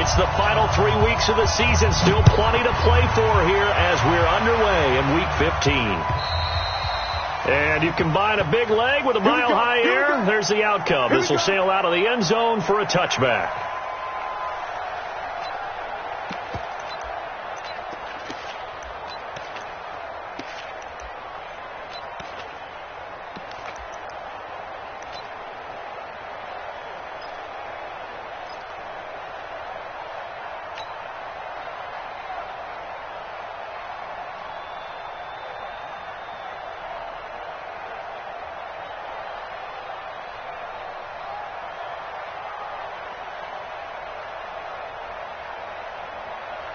It's the final 3 weeks of the season. Still plenty to play for here as we're underway in Week 15. And you combine a big leg with a mile-high air. There's the outcome. This will sail out of the end zone for a touchback.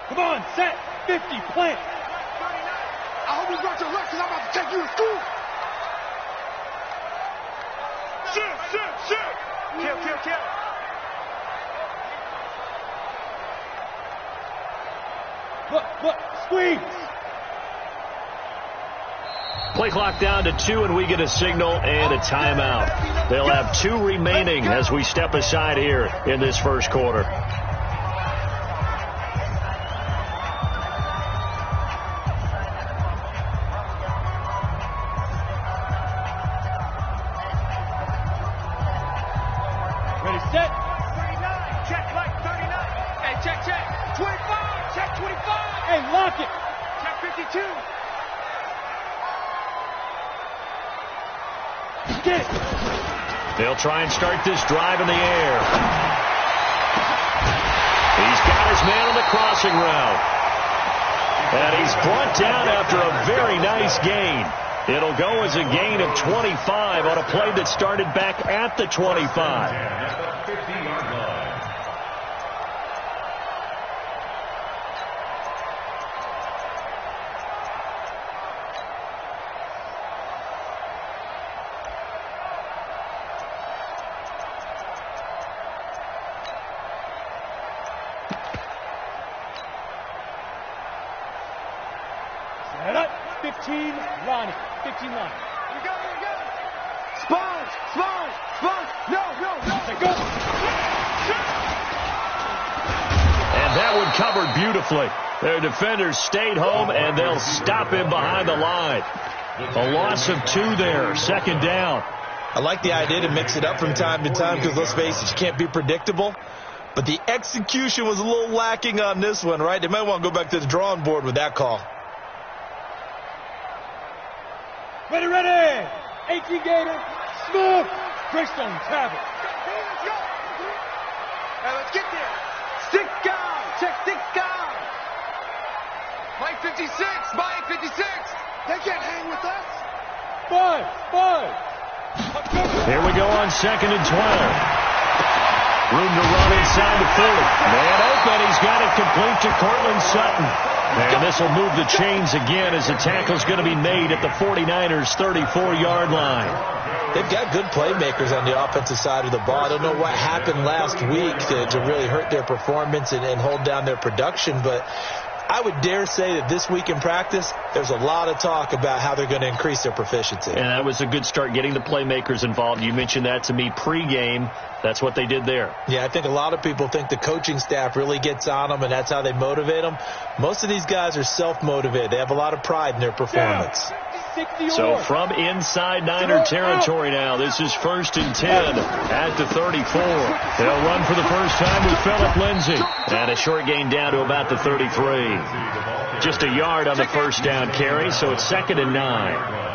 Come on, set, 50, plant. I hope you brought your left because I'm about to take you to school. Shit. Kill. Look, squeeze. Play clock down to 2, and we get a signal and a timeout. They'll have 2 remaining as we step aside here in this first quarter. Set. 39. Check, like 39. Hey, check. 25. Check 25. Hey, lock it. Check 52. Get it. They'll try and start this drive in the air. He's got his man on the crossing route. And he's brought down after a very nice gain. It'll go as a gain of 25 on a play that started back at the 25. Set up. 15, Ronnie. 15 line. Here we go. Sponge. No. Let go. And that one covered beautifully. Their defenders stayed home, and they'll stop him behind the line. A loss of 2 there, second down. I like the idea to mix it up from time to time because, let's face it, you can't be predictable. But the execution was a little lacking on this one, right? They might want to go back to the drawing board with that call. Ready. 18 Gator. Smooth. Greystone, Travis. Let's go. Hey, let's get there. Stick down. Check stick down. Mike 56. They can't hang with us. 5. Here we go on 2nd and 12. Room to run inside the 40. Man open. He's got it complete to Cortland Sutton. And this will move the chains again as the tackle's going to be made at the 49ers' 34-yard line. They've got good playmakers on the offensive side of the ball. I don't know what happened last week to really hurt their performance and hold down their production, but I would dare say that this week in practice, there's a lot of talk about how they're going to increase their proficiency. And that was a good start, getting the playmakers involved. You mentioned that to me pregame. That's what they did there. Yeah, I think a lot of people think the coaching staff really gets on them, and that's how they motivate them. Most of these guys are self-motivated. They have a lot of pride in their performance. So from inside Niner territory now, this is 1st and 10 at the 34. They'll run for the first time with Phillip Lindsay. And a short gain down to about the 33. Just a yard on the first down carry, so it's 2nd and 9.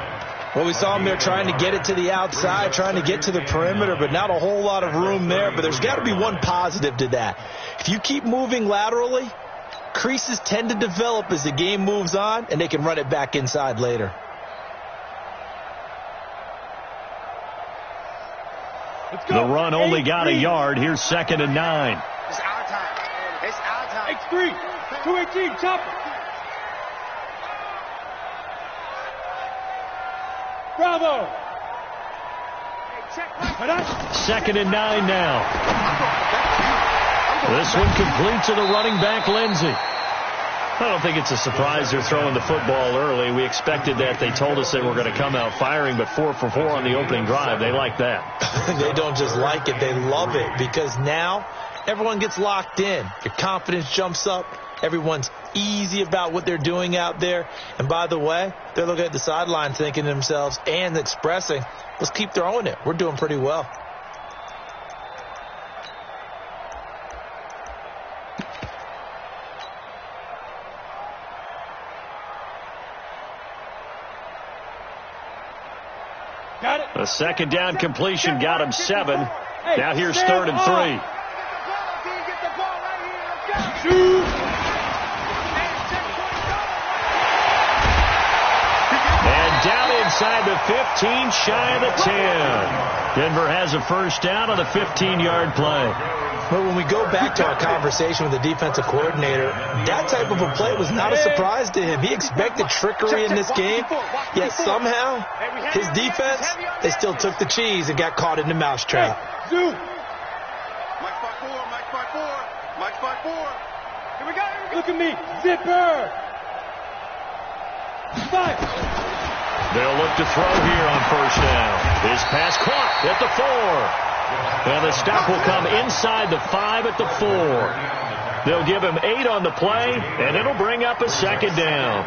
Well, we saw them there trying to get it to the outside, trying to get to the perimeter, but not a whole lot of room there. But there's got to be one positive to that. If you keep moving laterally, creases tend to develop as the game moves on, and they can run it back inside later. The run only got a yard. Here's 2nd and 9. It's our time. X3. 218. Chopper. Bravo. 2nd and 9 now. This one complete to the running back, Lindsay. I don't think it's a surprise they're throwing the football early. We expected that. They told us they were going to come out firing, but 4 for 4 on the opening drive. They like that. They don't just like it. They love it because now everyone gets locked in. Your confidence jumps up. Everyone's easy about what they're doing out there. And by the way, they're looking at the sideline thinking to themselves and expressing, let's keep throwing it. We're doing pretty well. Got it. A second down completion got him 7. Now here's 3rd and 3. And down inside the 15, shy of the 10. Denver has a first down on a 15-yard play. But when we go back to our conversation with the defensive coordinator, that type of a play was not a surprise to him. He expected trickery in this game, yet somehow his defense, they still took the cheese and got caught in the mousetrap. Mike 5-4, Mike 5-4, Mike 5-4. Here we go. Look at me. Zipper. 5. They'll look to throw here on first down. His pass caught at the 4. And the stop will come inside the 5 at the 4. They'll give him 8 on the play, and it'll bring up a second down.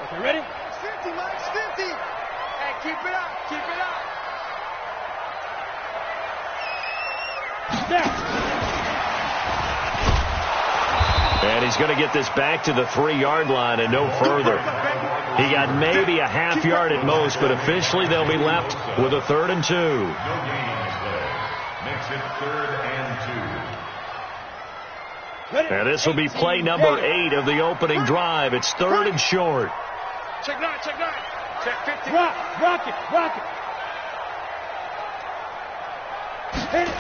Okay, ready? 50, Mike, 50. Hey, keep it up, keep it up. And he's going to get this back to the 3-yard line and no further. He got maybe a half yard at most, but officially they'll be left with a 3rd and 2. Makes it 3rd and 2. And this will be play number 8 of the opening drive. It's 3rd and short. Check 9, check 9. Check 50. Rock it. Hit it.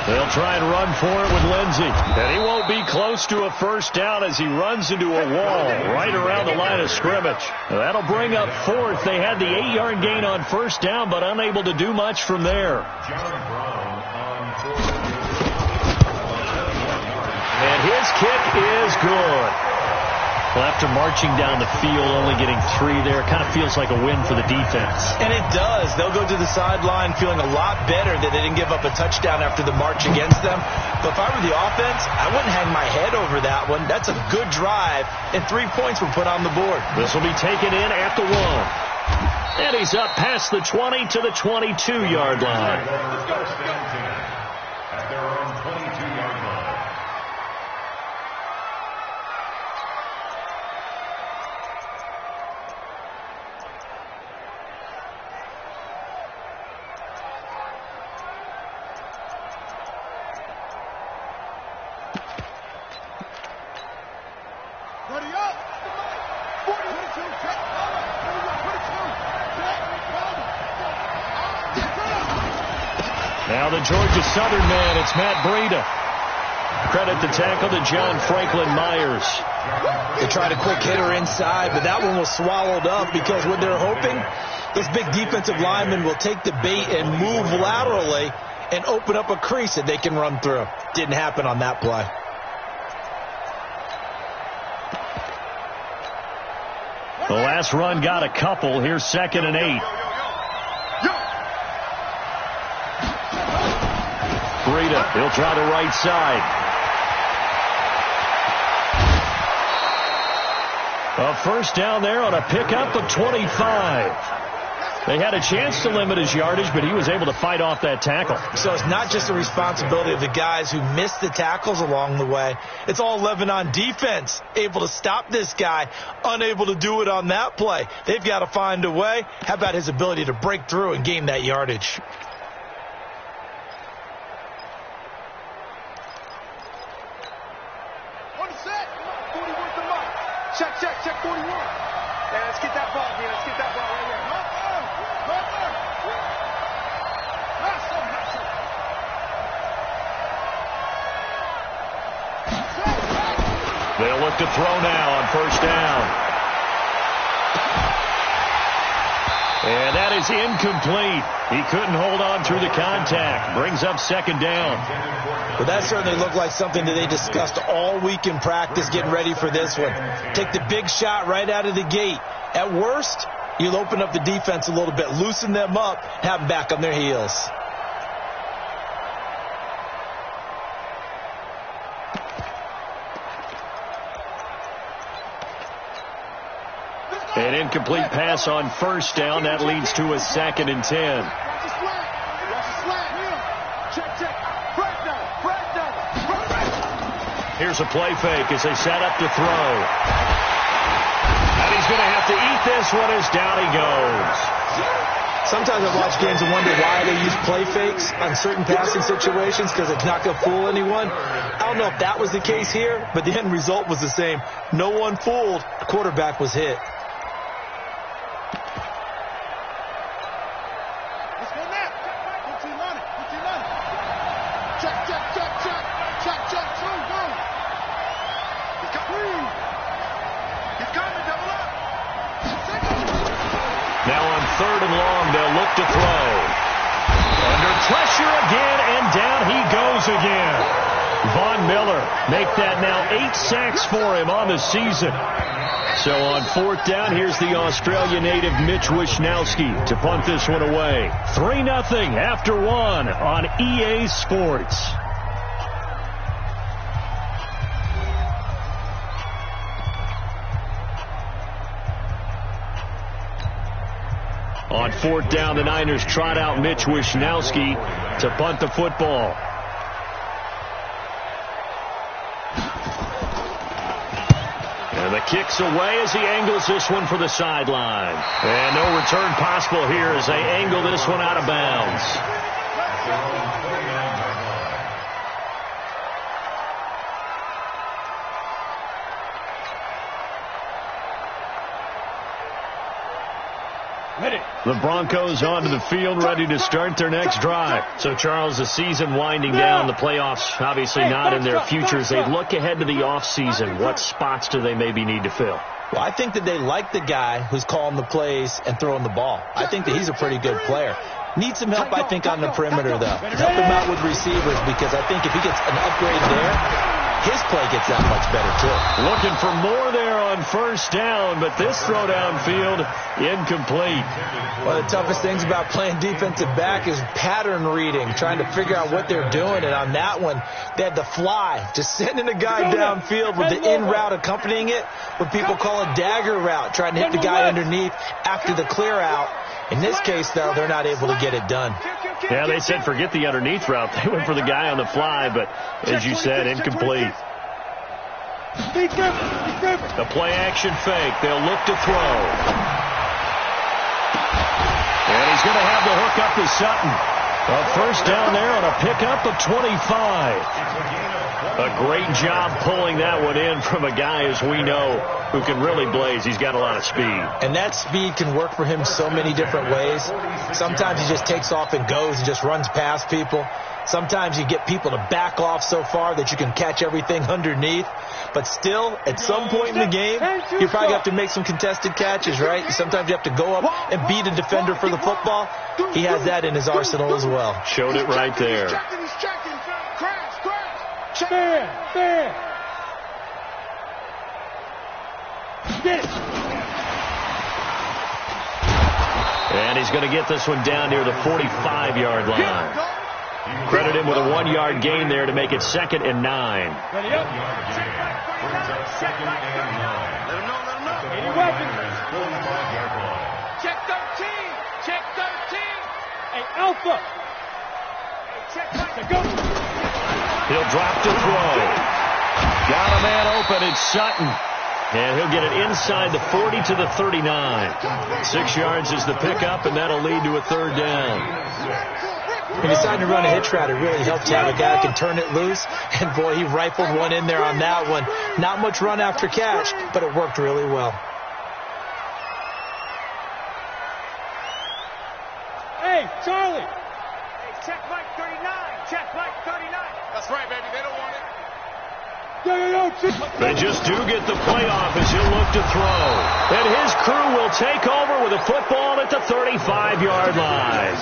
They'll try and run for it with Lindsey. And he won't be close to a first down as he runs into a wall right around the line of scrimmage. That'll bring up 4th. They had the 8-yard gain on first down, but unable to do much from there. And his kick is good. Well, after marching down the field, only getting 3 there, kind of feels like a win for the defense. And it does. They'll go to the sideline feeling a lot better that they didn't give up a touchdown after the march against them. But if I were the offense, I wouldn't hang my head over that one. That's a good drive, and 3 points were put on the board. This will be taken in at the 1. And he's up past the 20 to the 22-yard line. At their own 22-yard line. Ready up! 42, Now the Georgia Southern man, it's Matt Breida. Credit the tackle to John Franklin Myers. They tried a quick hitter inside, but that one was swallowed up because what they're hoping, this big defensive lineman will take the bait and move laterally and open up a crease that they can run through. Didn't happen on that play. The last run got a couple. Here's 2nd and 8. Breida, he'll try the right side. A first down there on a pickup of 25. They had a chance to limit his yardage, but he was able to fight off that tackle. So it's not just the responsibility of the guys who missed the tackles along the way. It's all 11 on defense, able to stop this guy, unable to do it on that play. They've got to find a way. How about his ability to break through and gain that yardage? Check 41. Yeah, let's get that ball, man. Let's get that ball right here. They'll look to throw now on first down. And that is incomplete. He couldn't hold on through the contact. Brings up second down. But that certainly looked like something that they discussed all week in practice getting ready for this one. Take the big shot right out of the gate. At worst, you'll open up the defense a little bit, loosen them up, have them back on their heels. An incomplete pass on first down. That leads to a 2nd and 10. Here's a play fake as they set up to throw. And he's going to have to eat this one as down he goes. Sometimes I watch games and wonder why they use play fakes on certain passing situations, because it's not going to fool anyone. I don't know if that was the case here, but the end result was the same. No one fooled. The quarterback was hit. Now on 3rd and long, they'll look to throw. Under pressure again, and down he goes again. Von Miller make that now 8 sacks for him on the season. So on 4th down, here's the Australia native Mitch Wishnowsky to punt this one away. 3-0 after 1 on EA Sports. On 4th down, the Niners trot out Mitch Wishnowsky to punt the football. And the kick's away as he angles this one for the sideline. And no return possible here as they angle this one out of bounds. The Broncos onto the field, ready to start their next drive. So, Charles, the season winding down, the playoffs obviously not in their futures. They look ahead to the offseason. What spots do they maybe need to fill? Well, I think that they like the guy who's calling the plays and throwing the ball. I think that he's a pretty good player. Needs some help, I think, on the perimeter, though. Help him out with receivers, because I think if he gets an upgrade there, his play gets that much better, too. Looking for more there on 1st down, but this throw downfield, incomplete. One of the toughest things about playing defensive back is pattern reading, trying to figure out what they're doing. And on that one, they had the fly, just sending a guy downfield with the in route accompanying it, what people call a dagger route, trying to hit the guy underneath after the clear out. In this case, though, they're not able to get it done. Yeah, they said forget the underneath route. They went for the guy on the fly, but as you said, incomplete. The play action fake. They'll look to throw. And he's going to have the hook up to Sutton. A 1st down there on a pickup of 25. A great job pulling that one in from a guy, as we know, who can really blaze. He's got a lot of speed. And that speed can work for him so many different ways. Sometimes he just takes off and goes and just runs past people. Sometimes you get people to back off so far that you can catch everything underneath. But still, at some point in the game, you probably have to make some contested catches, right? Sometimes you have to go up and beat a defender for the football. He has that in his arsenal as well. Showed it right there. Fair. Get it. And he's going to get this one down near the 45-yard line. Credit him with a 1-yard gain there to make it 2nd and 9. Ready up. Any weapons. Check 13. Check 13. Hey, Alpha. Hey, check right. Go. He'll drop to throw. Got a man open. It's Sutton. And he'll get it inside the 40 to the 39. 6 yards is the pickup, and that'll lead to a 3rd down. He decided to run a hitch route. It really helped to have a guy who can turn it loose. And, boy, he rifled one in there on that one. Not much run after catch, but it worked really well. Hey, Charlie. Hey, check Mike 39. Check Mike 39. That's right, baby. They don't want it. They just do get the playoff as he'll look to throw. And his crew will take over with a football at the 35-yard line.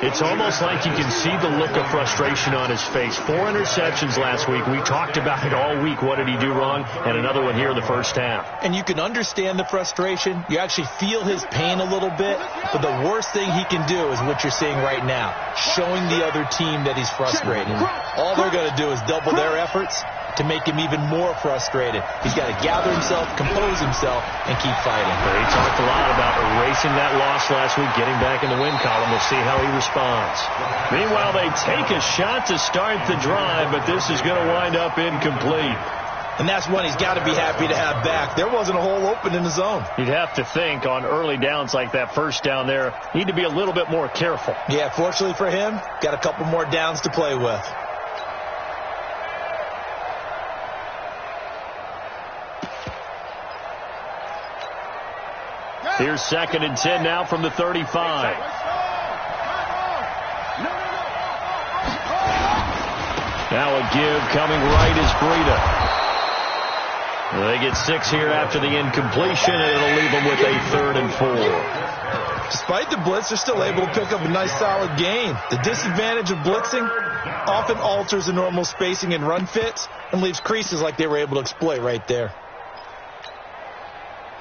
It's almost like you can see the look of frustration on his face. 4 interceptions last week. We talked about it all week. What did he do wrong? And another one here in the first half. And you can understand the frustration. You actually feel his pain a little bit. But the worst thing he can do is what you're seeing right now, showing the other team that he's frustrated. All they're going to do is double their efforts to make him even more frustrated. He's got to gather himself, compose himself, and keep fighting. He talked a lot about erasing that loss last week, getting back in the win column. We'll see how he responds. Meanwhile, they take a shot to start the drive, but this is going to wind up incomplete. And that's one he's got to be happy to have back. There wasn't a hole open in the zone. You'd have to think on early downs like that first down there, need to be a little bit more careful. Yeah, fortunately for him, got a couple more downs to play with. Here's 2nd and 10 now from the 35. Now a give coming right is Breida. They get 6 here after the incompletion, and it'll leave them with a 3rd and 4. Despite the blitz, they're still able to pick up a nice solid gain. The disadvantage of blitzing often alters the normal spacing and run fits and leaves creases like they were able to exploit right there.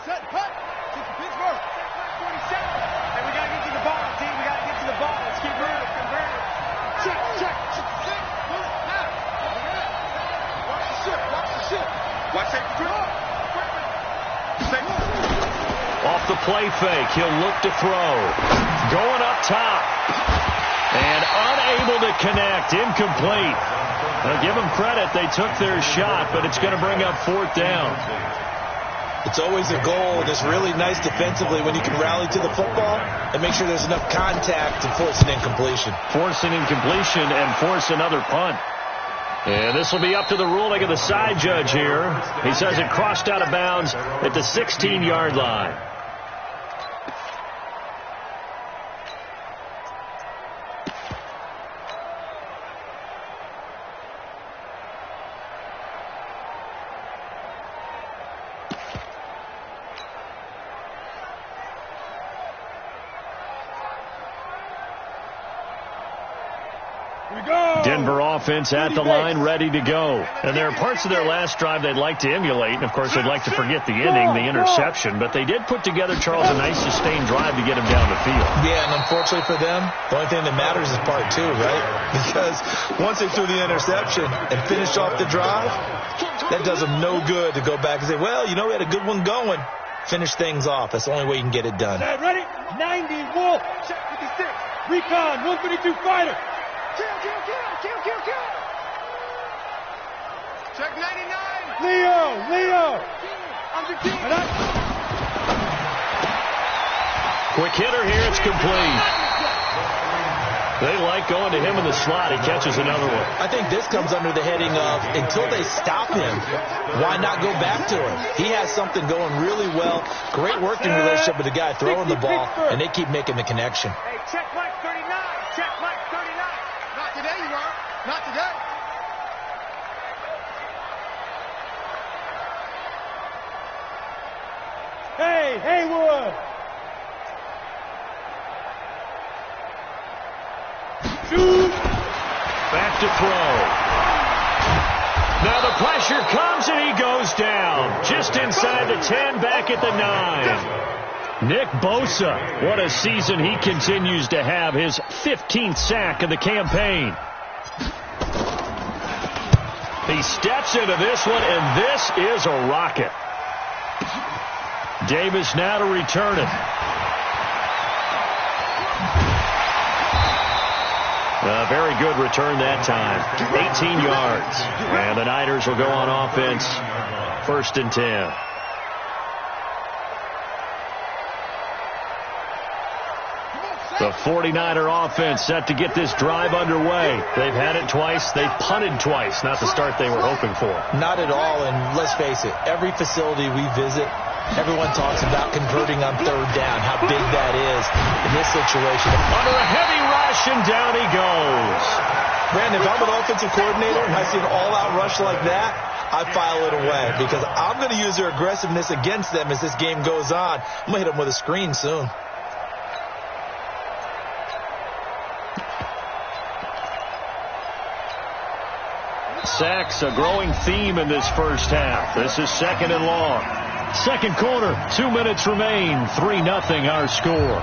Set, cut. Pittsburgh. 47. And we got to get to the ball, team. We got to get to the ball. Let's keep running. Convert it. Check. Watch the ship. Watch it. Off the play fake, he'll look to throw. Going up top. And unable to connect. Incomplete. Now give them credit. They took their shot, but it's going to bring up 4th down. It's always a goal, and it's really nice defensively when you can rally to the football and make sure there's enough contact to force an incompletion. Force an incompletion and force another punt. And this will be up to the ruling of the side judge here. He says it crossed out of bounds at the 16-yard line. Denver offense at the line, ready to go. And there are parts of their last drive they'd like to emulate. And, of course, they'd like to forget the ending, the interception. But they did put together, Charles, a nice sustained drive to get him down the field. Yeah, and unfortunately for them, the only thing that matters is part 2, right? Because once they threw the interception and finished off the drive, that does them no good to go back and say, well, you know, we had a good one going. Finish things off. That's the only way you can get it done. Ready? 90, Wolf. Check 56. Recon, 152 fighter. Kill. Check 99. Leo. I'm the king. Quick hitter here. It's complete. They like going to him in the slot. He catches another one. I think this comes under the heading of until they stop him, why not go back to him? He has something going really well. Great working relationship with the guy throwing the ball, and they keep making the connection. Hey, check Mike 39. Check Mike 39. Not today, you are. Not today. Hey, Haywood. Shoot. Back to throw. Now the pressure comes and he goes down. Just inside the 10, back at the 9. Nick Bosa, what a season he continues to have. His 15th sack of the campaign. He steps into this one, and this is a rocket. Davis now to return it. A very good return that time. 18 yards. And the Niners will go on offense. 1st and 10. The 49er offense set to get this drive underway. They've had it twice. They've punted twice. Not the start they were hoping for. Not at all, and let's face it, every facility we visit, everyone talks about converting on 3rd down, how big that is in this situation. Under a heavy rush, and down he goes. Brandon, if I'm an offensive coordinator and I see an all-out rush like that, I file it away because I'm going to use their aggressiveness against them as this game goes on. I'm going to hit them with a screen soon. Sacks, a growing theme in this first half. This is second and long. Second quarter, 2 minutes remain. 3-0 our score.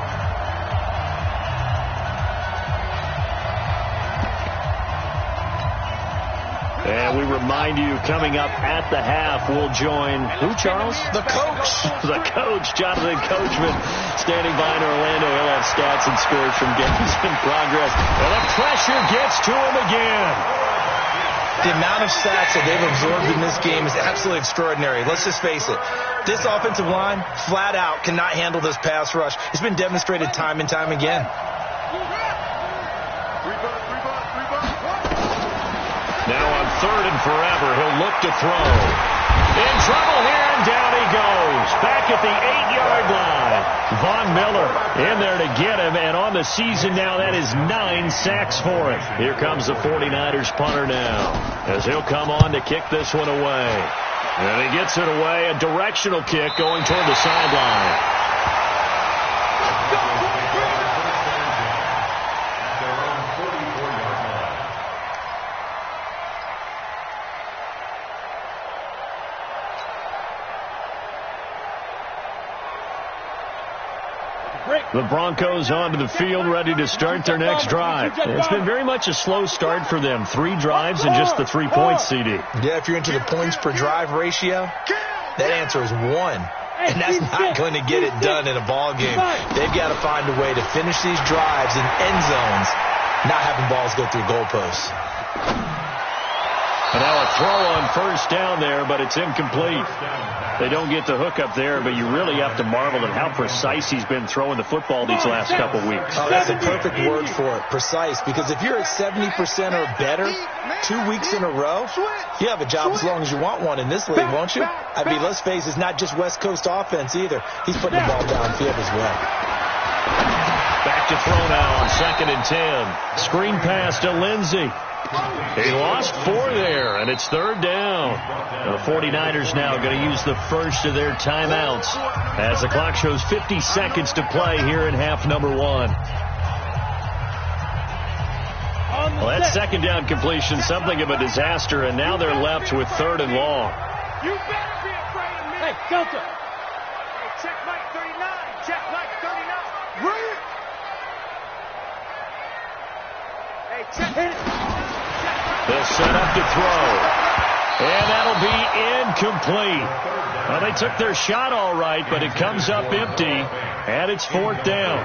And we remind you, coming up at the half, we'll join who, Charles? The coach. The coach, Jonathan Coachman, standing by in Orlando. He'll have stats and scores from games in progress. And the pressure gets to him again. The amount of sacks that they've absorbed in this game is absolutely extraordinary. Let's just face it. This offensive line, flat out, cannot handle this pass rush. It's been demonstrated time and time again. Now on third and forever, he'll look to throw. In trouble here, and down he goes. Back at the 8-yard line. Von Miller in there to get him, and on the season now, that is 9 sacks for him. Here comes the 49ers punter now, as he'll come on to kick this one away. And he gets it away, a directional kick going toward the sideline. The Broncos onto the field, ready to start their next drive. It's been very much a slow start for them. 3 drives and just the 3 points, CD. Yeah, if you're into the points per drive ratio, that answer is 1. And that's not going to get it done in a ball game. They've got to find a way to finish these drives in end zones, not having balls go through goalposts. And now a throw on first down there, but it's incomplete. They don't get the hook up there, but you really have to marvel at how precise he's been throwing the football these last couple weeks. Oh, that's a perfect word for it, precise, because if you're at 70% or better 2 weeks in a row, you have a job as long as you want one in this league, won't you? I mean, let's face it, it's not just West Coast offense either. He's putting the ball downfield as well. Back to throw now on 2nd and 10. Screen pass to Lindsey. He lost 4 there, and it's 3rd down. The 49ers now going to use the first of their timeouts as the clock shows 50 seconds to play here in half number 1. Well, that second down completion, something of a disaster, and now they're left with 3rd and long. You better be afraid of me. Hey, Delta. Hey, check Mike 39. Check Mike 39. Right. Hey, check it. They'll set up to throw. And that'll be incomplete. Well, they took their shot all right, but it comes up empty, and it's 4th down.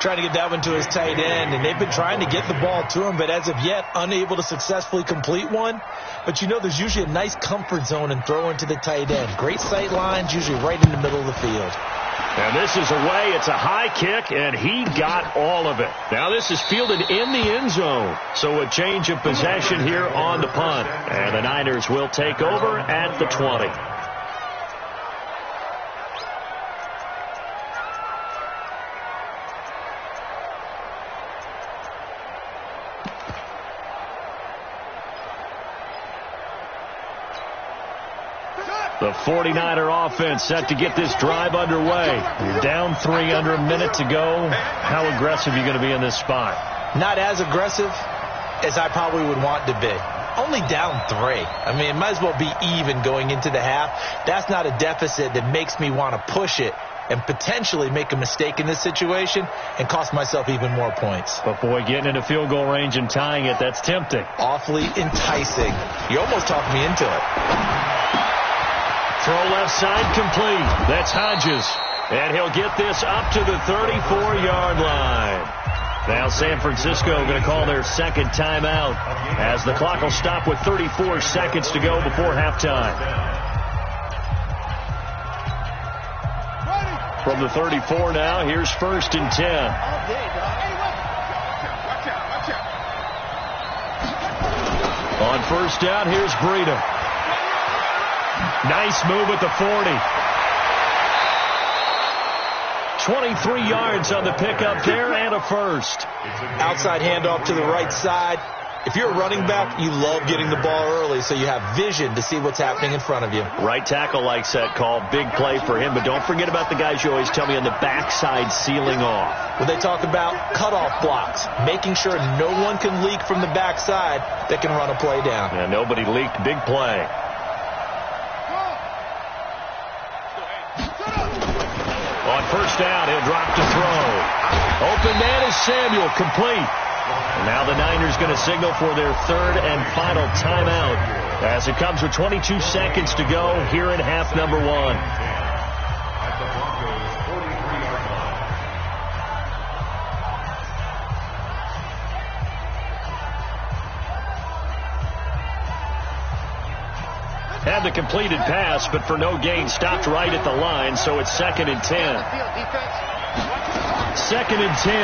Trying to get that one to his tight end, and they've been trying to get the ball to him, but as of yet, unable to successfully complete one. But you know, there's usually a nice comfort zone in throwing to the tight end. Great sight lines, usually right in the middle of the field. And this is away. It's a high kick, and he got all of it. Now this is fielded in the end zone. So a change of possession here on the punt. And the Niners will take over at the 20. The 49er offense set to get this drive underway. You're down 3 under a minute to go. How aggressive are you going to be in this spot? Not as aggressive as I probably would want to be. Only down 3. I mean, it might as well be even going into the half. That's not a deficit that makes me want to push it and potentially make a mistake in this situation and cost myself even more points. But, boy, getting into field goal range and tying it, that's tempting. Awfully enticing. You almost talked me into it. Throw left side complete. That's Hodges. And he'll get this up to the 34-yard line. Now San Francisco going to call their second timeout as the clock will stop with 34 seconds to go before halftime. From the 34 now, here's 1st and 10. On first down, here's Breida. Nice move at the 40. 23 yards on the pickup there and a first. Outside handoff to the right side. If you're a running back, you love getting the ball early so you have vision to see what's happening in front of you. Right tackle likes that call. Big play for him. But don't forget about the guys you always tell me on the backside sealing off. When they talk about cutoff blocks, making sure no one can leak from the backside that can run a play down. Yeah, nobody leaked. Big play. On first down, he'll drop to throw. Open man is Samuel, complete. And now the Niners going to signal for their third and final timeout as it comes with 22 seconds to go here in half number 1. Had the completed pass, but for no gain, stopped right at the line, so it's 2nd and 10. 2nd and 10.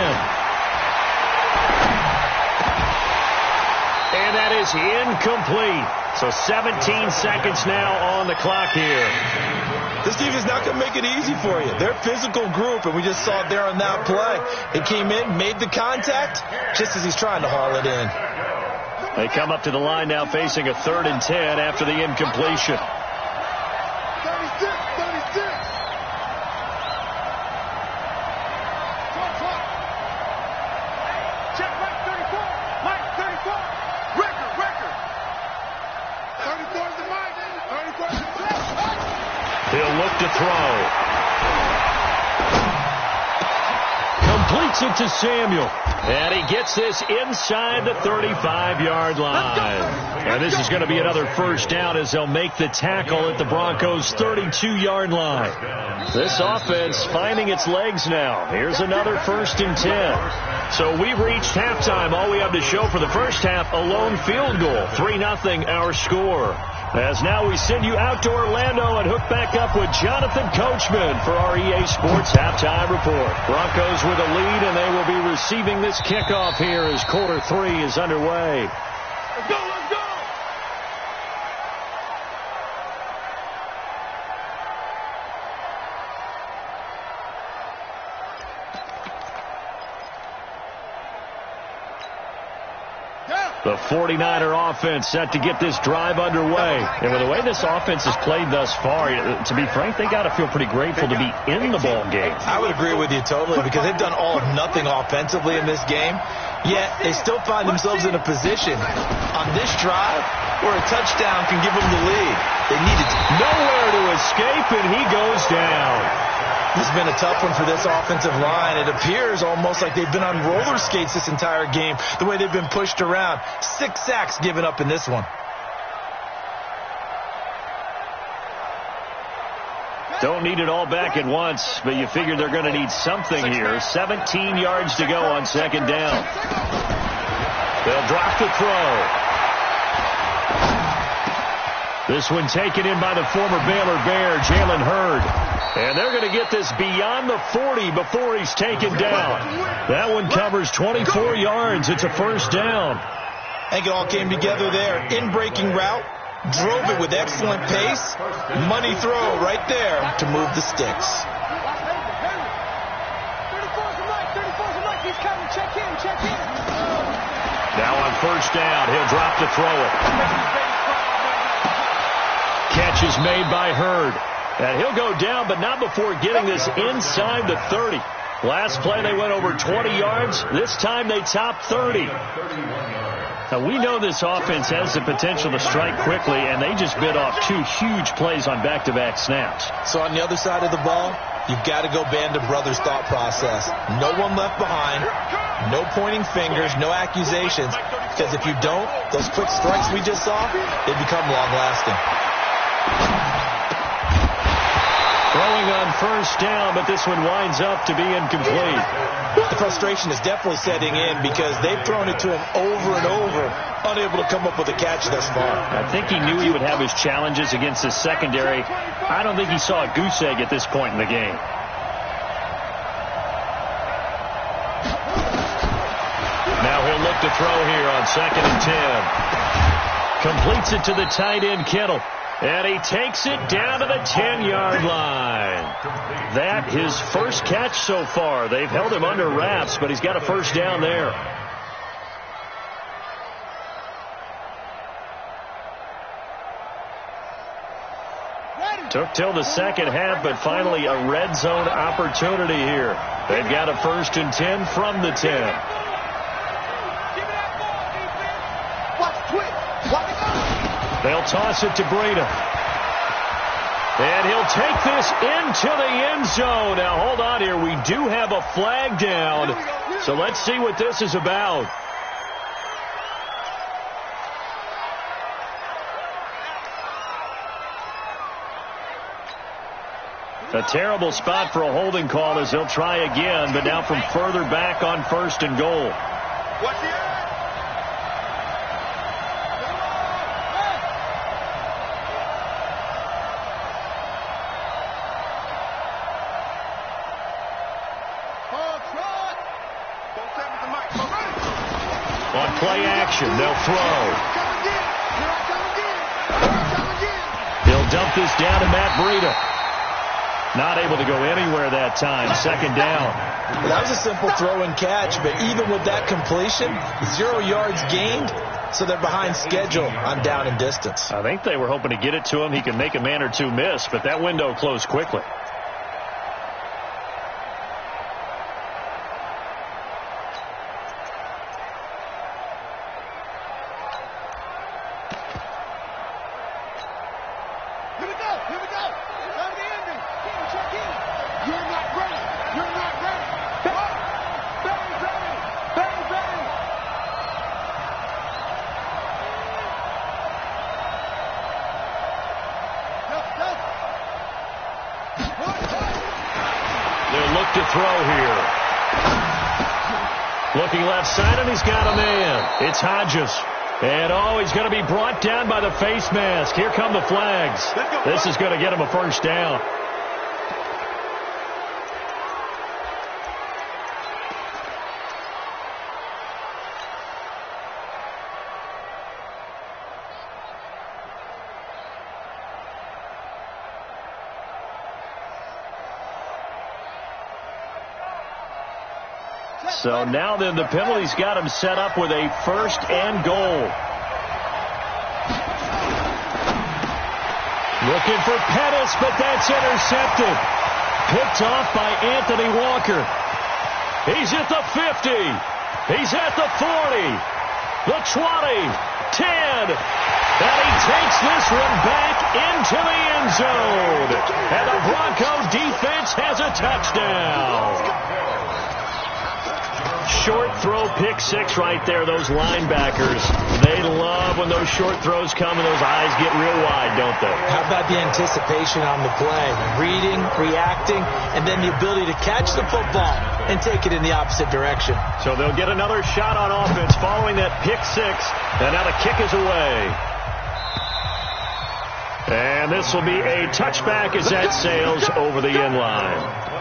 And that is incomplete. So 17 seconds now on the clock here. This defense is not going to make it easy for you. They're a physical group, and we just saw it there on that play. They came in, made the contact, just as he's trying to haul it in. They come up to the line now facing a 3rd and 10 after the incompletion. 36. Check Mike 34. Mike 34. Record. 34 is the Mike. 34 is the Mike. He'll look to throw. Completes it to Samuel. And he gets this inside the 35-yard line. And this is going to be another first down as they'll make the tackle at the Broncos' 32-yard line. This offense finding its legs now. Here's another 1st and 10. So we've reached halftime. All we have to show for the first half, a lone field goal. 3-0 our score. As now we send you out to Orlando and hook back up with Jonathan Coachman for our EA Sports Halftime Report. Broncos with a lead, and they will be receiving this kickoff here as quarter 3 is underway. Let's go. The 49er offense set to get this drive underway. And with the way this offense has played thus far, to be frank, they got to feel pretty grateful to be in the ball game. I would agree with you totally because they've done all of nothing offensively in this game, yet they still find themselves in a position on this drive where a touchdown can give them the lead. They needed nowhere to escape, and he goes down. This has been a tough one for this offensive line. It appears almost like they've been on roller skates this entire game, the way they've been pushed around. 6 sacks given up in this one. Don't need it all back at once, but you figure they're going to need something here. 17 yards to go on 2nd down. They'll drop the throw. This one taken in by the former Baylor Bear, Jalen Hurd. And they're going to get this beyond the 40 before he's taken down. That one covers 24 yards. It's a first down. I think it all came together there. In-breaking route, drove it with excellent pace. Money throw right there to move the sticks. 34's the Mike. He's coming. Check in. Now on first down, he'll drop to throw it. Catch is made by Hurd. And he'll go down, but not before getting this inside the 30. Last play, they went over 20 yards. This time, they topped 30. Now, we know this offense has the potential to strike quickly, and they just bit off 2 huge plays on back-to-back snaps. So on the other side of the ball, you've got to go band of brothers thought process. No one left behind, no pointing fingers, no accusations, because if you don't, those quick strikes we just saw, they become long-lasting. Throwing on first down, but this one winds up to be incomplete. The frustration is definitely setting in because they've thrown it to him over and over, unable to come up with a catch thus far. I think he knew he would have his challenges against his secondary. I don't think he saw a goose egg at this point in the game. Now he'll look to throw here on 2nd and 10. Completes it to the tight end, Kittle. And he takes it down to the 10-yard line. That his first catch so far. They've held him under wraps, but he's got a first down there. Took till the second half, but finally a red zone opportunity here. They've got a 1st and 10 from the 10. They'll toss it to Breida. And he'll take this into the end zone. Now, hold on here. We do have a flag down. So let's see what this is about. A terrible spot for a holding call as they'll try again, but now from further back on 1st and goal. What's the end? On play action, they'll throw. He'll dump this down to Matt Breida. Not able to go anywhere that time. 2nd down. That was a simple throw and catch, but even with that completion, 0 yards gained, so they're behind schedule on down and distance. I think they were hoping to get it to him. He can make a man or two miss, but that window closed quickly. To throw here. Looking left side, and he's got a man. It's Hodges. And, he's going to be brought down by the face mask. Here come the flags. This is going to get him a 1st down. So now then the penalty's got him set up with a 1st and goal. Looking for Pettis, but that's intercepted. Picked off by Anthony Walker. He's at the 50. He's at the 40. The 20. 10. And he takes this one back into the end zone. And the Bronco defense has a touchdown. Short throw, pick 6 right there. Those linebackers, they love when those short throws come and those eyes get real wide, don't they? How about the anticipation on the play? Reading, reacting, and then the ability to catch the football and take it in the opposite direction. So they'll get another shot on offense following that pick 6. And now the kick is away. And this will be a touchback as that sails over the end line.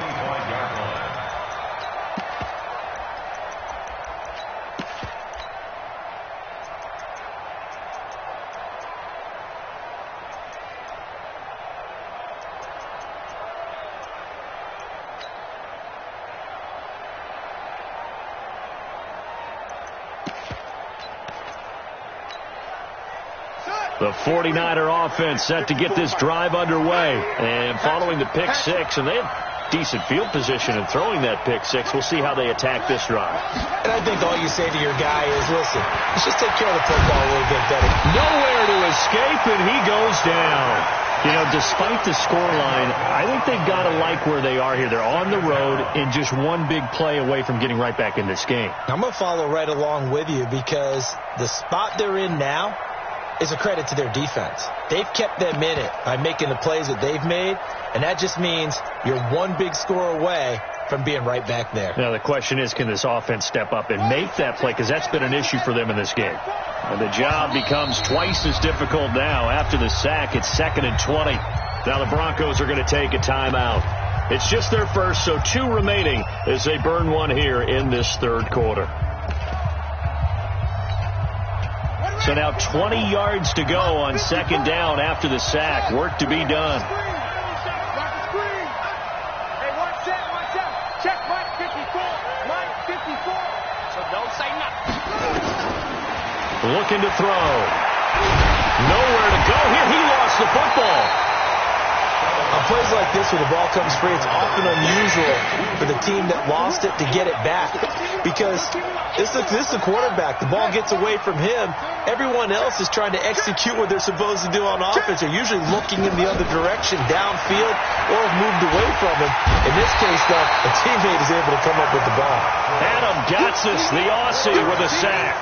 The 49er offense set to get this drive underway. And following the pick 6, and they have decent field position in throwing that pick 6. We'll see how they attack this drive. And I think all you say to your guy is, listen, let's just take care of the football a little bit better. Nowhere to escape, and he goes down. You know, despite the scoreline, I think they've got to like where they are here. They're on the road and just one big play away from getting right back in this game. I'm going to follow right along with you because the spot they're in now is a credit to their defense. They've kept them in it by making the plays that they've made, and that just means you're one big score away from being right back there. Now, the question is, can this offense step up and make that play? Because that's been an issue for them in this game. And the job becomes twice as difficult now. After the sack, it's 2nd and 20. Now the Broncos are going to take a timeout. It's just their first, so 2 remaining as they burn one here in this third quarter. So now 20 yards to go on 2nd down after the sack. Work to be done. Hey, watch out. Check Mike 54. Mike 54. So don't say nothing. Looking to throw. Nowhere to go here. He lost the football. On plays like this where the ball comes free, it's often unusual for the team that lost it to get it back because this is the quarterback. The ball gets away from him. Everyone else is trying to execute what they're supposed to do on offense. They're usually looking in the other direction, downfield, or have moved away from him. In this case, though, a teammate is able to come up with the ball. Adam Gotsis, the Aussie, with a sack.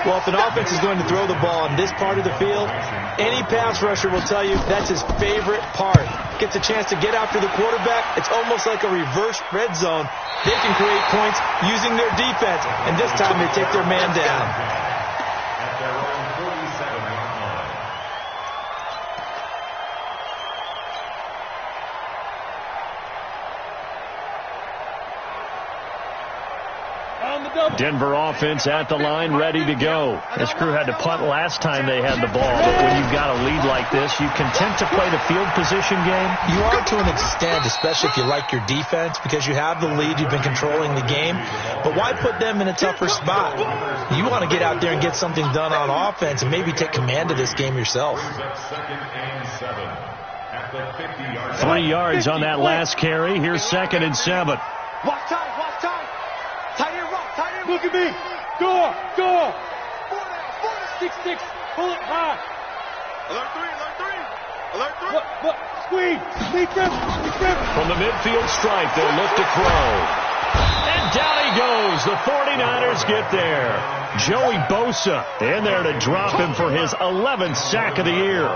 Well, if an offense is going to throw the ball on this part of the field, any pass rusher will tell you that's his favorite part. Gets a chance to get after the quarterback. It's almost like a reverse red zone. They can create points using their defense, and this time they take their man down. Denver offense at the line, ready to go. This crew had to punt last time they had the ball, but when you've got a lead like this, you content to play the field position game? You are to an extent, especially if you like your defense, because you have the lead, you've been controlling the game. But why put them in a tougher spot? You want to get out there and get something done on offense and maybe take command of this game yourself. 3 yards on that last carry. Here's 2nd and 7. Watch time, watch time. Tight end rock, tight end. Look at me. Go, go. 6-6. Pull it high. Alert 3, alert 3. Alert 3. Look. Squeeze. Lead grip. From the midfield stripe, they'll look to throw. And down he goes. The 49ers get there. Joey Bosa in there to drop him for his 11th sack of the year.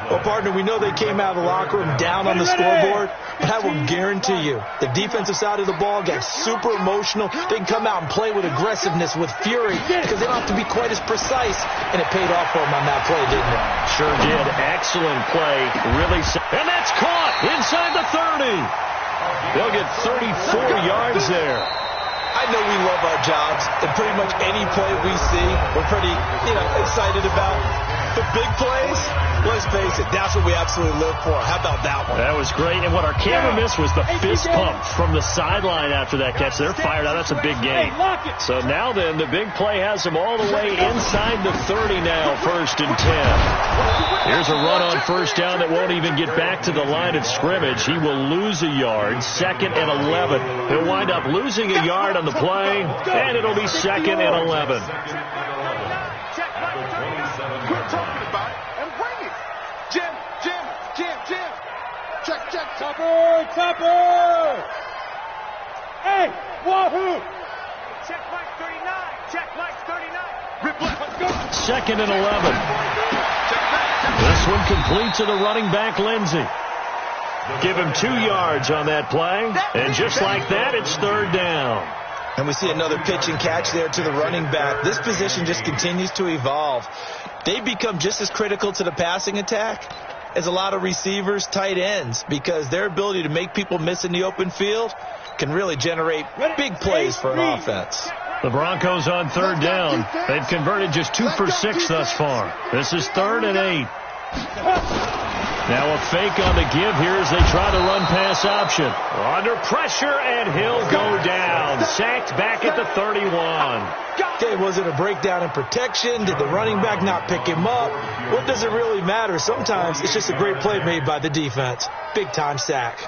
Well, partner, we know they came out of the locker room down on the scoreboard, but I will guarantee you the defensive side of the ball got super emotional. They can come out and play with aggressiveness, with fury, because they don't have to be quite as precise, and it paid off for them on that play, didn't it? Sure did. Excellent play. Really. And that's caught inside the 30. They'll get 34 yards there. I know we love our jobs, and pretty much any play we see, we're pretty, excited about. The big plays, let's face it, that's what we absolutely live for. How about that one? That was great. And what our camera missed was the fist pump from the sideline after that catch. They're fired out. That's a big game. So now then, the big play has them all the way inside the 30 now, 1st and 10. Here's a run on 1st down that won't even get back to the line of scrimmage. He will lose a yard, 2nd and 11. He'll wind up losing a yard on the play, and it'll be 2nd and 11. Quit talking about it and bring it. Jim. Check. Topper. Hey, wahoo. Check Mike 39. Rip left. Let's go. 2nd and 11. This one complete to the running back, Lindsey. Give him 2 yards on that play, and just like that, it's 3rd down. And we see another pitch and catch there to the running back. This position just continues to evolve. They become just as critical to the passing attack as a lot of receivers, tight ends, because their ability to make people miss in the open field can really generate big plays for an offense. The Broncos on 3rd down. They've converted just 2 for 6 thus far. This is 3rd and 8. Now a fake on the give here as they try to run pass option. Under pressure, and he'll go down. Sacked back at the 31. Okay, was it a breakdown in protection? Did the running back not pick him up? What does it really matter? Sometimes it's just a great play made by the defense. Big-time sack.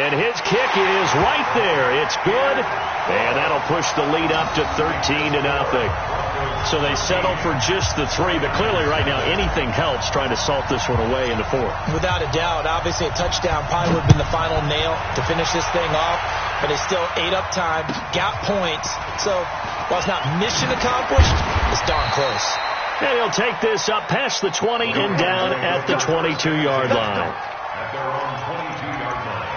And his kick is right there. It's good. And that'll push the lead up to 13-0. So they settle for just the 3. But clearly right now anything helps trying to salt this one away in the 4th. Without a doubt. Obviously a touchdown probably would have been the final nail to finish this thing off. But they still ate up time, got points. So while it's not mission accomplished, it's darn close. And he'll take this up past the 20 and down at the 22-yard line. At their own 22-yard line.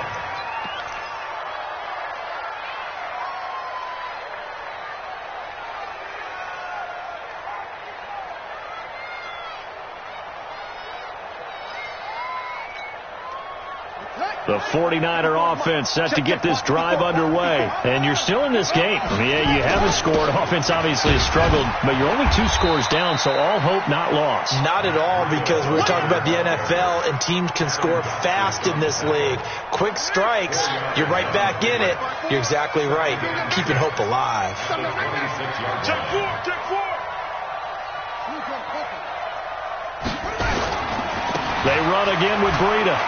Hey! The 49er offense set to get this drive underway. And you're still in this game. Yeah, you haven't scored. Offense obviously has struggled, but you're only 2 scores down, so all hope not lost. Not at all, because we were talking about the NFL, and teams can score fast in this league. Quick strikes, you're right back in it. You're exactly right. Keeping hope alive. Check 4. They run again with Breida.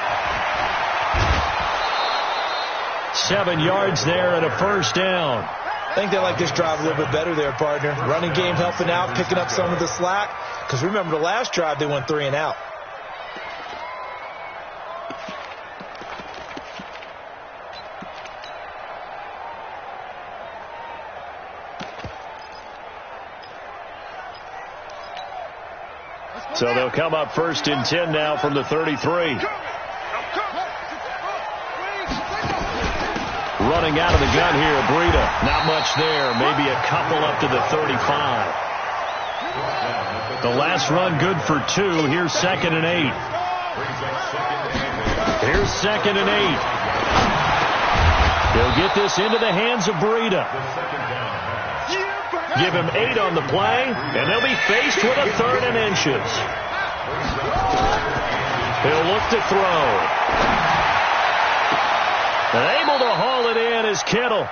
7 yards there and a first down. I think they like this drive a little bit better there, partner. Running game helping out, picking up some of the slack. Because remember, the last drive they went 3 and out. So they'll come up first and 10 now from the 33. Running out of the gun here, Breida. Not much there. Maybe a couple up to the 35. The last run good for 2. Here's 2nd and 8. Here's 2nd and 8. They'll get this into the hands of Breida. Give him 8 on the play, and they'll be faced with a 3rd and inches. He'll look to throw. And able to haul it in is Kittle.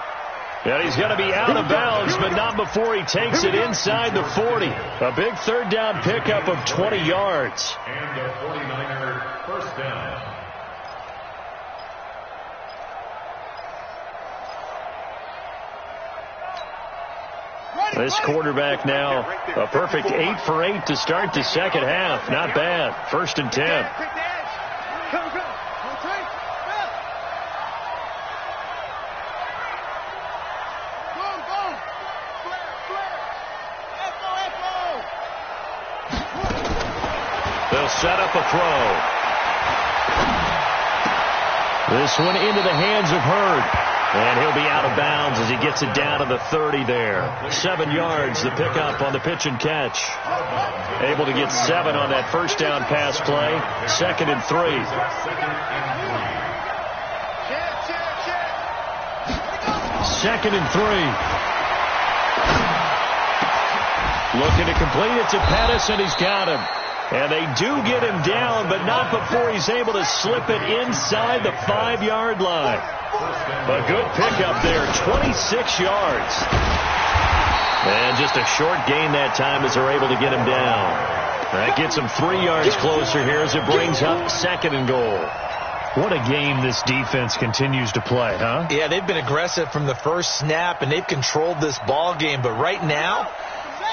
And he's going to be out of bounds, but not before he takes it inside the 40. A big 3rd down pickup of 20 yards. And the 49er first down. This quarterback now, a perfect 8 for 8 to start the second half. Not bad. 1st and 10. They'll set up a throw. This one into the hands of Hurd. And he'll be out of bounds as he gets it down to the 30 there. 7 yards, the pickup on the pitch and catch. Able to get 7 on that first down pass play. 2nd and 3. 2nd and 3. Looking to complete it to Pettis, and he's got him. And they do get him down, but not before he's able to slip it inside the 5-yard line. A good pickup there, 26 yards. And just a short gain that time as they're able to get him down. That gets him 3 yards closer here as it brings up 2nd and goal. What a game this defense continues to play, huh? Yeah, they've been aggressive from the first snap, and they've controlled this ball game. But right now,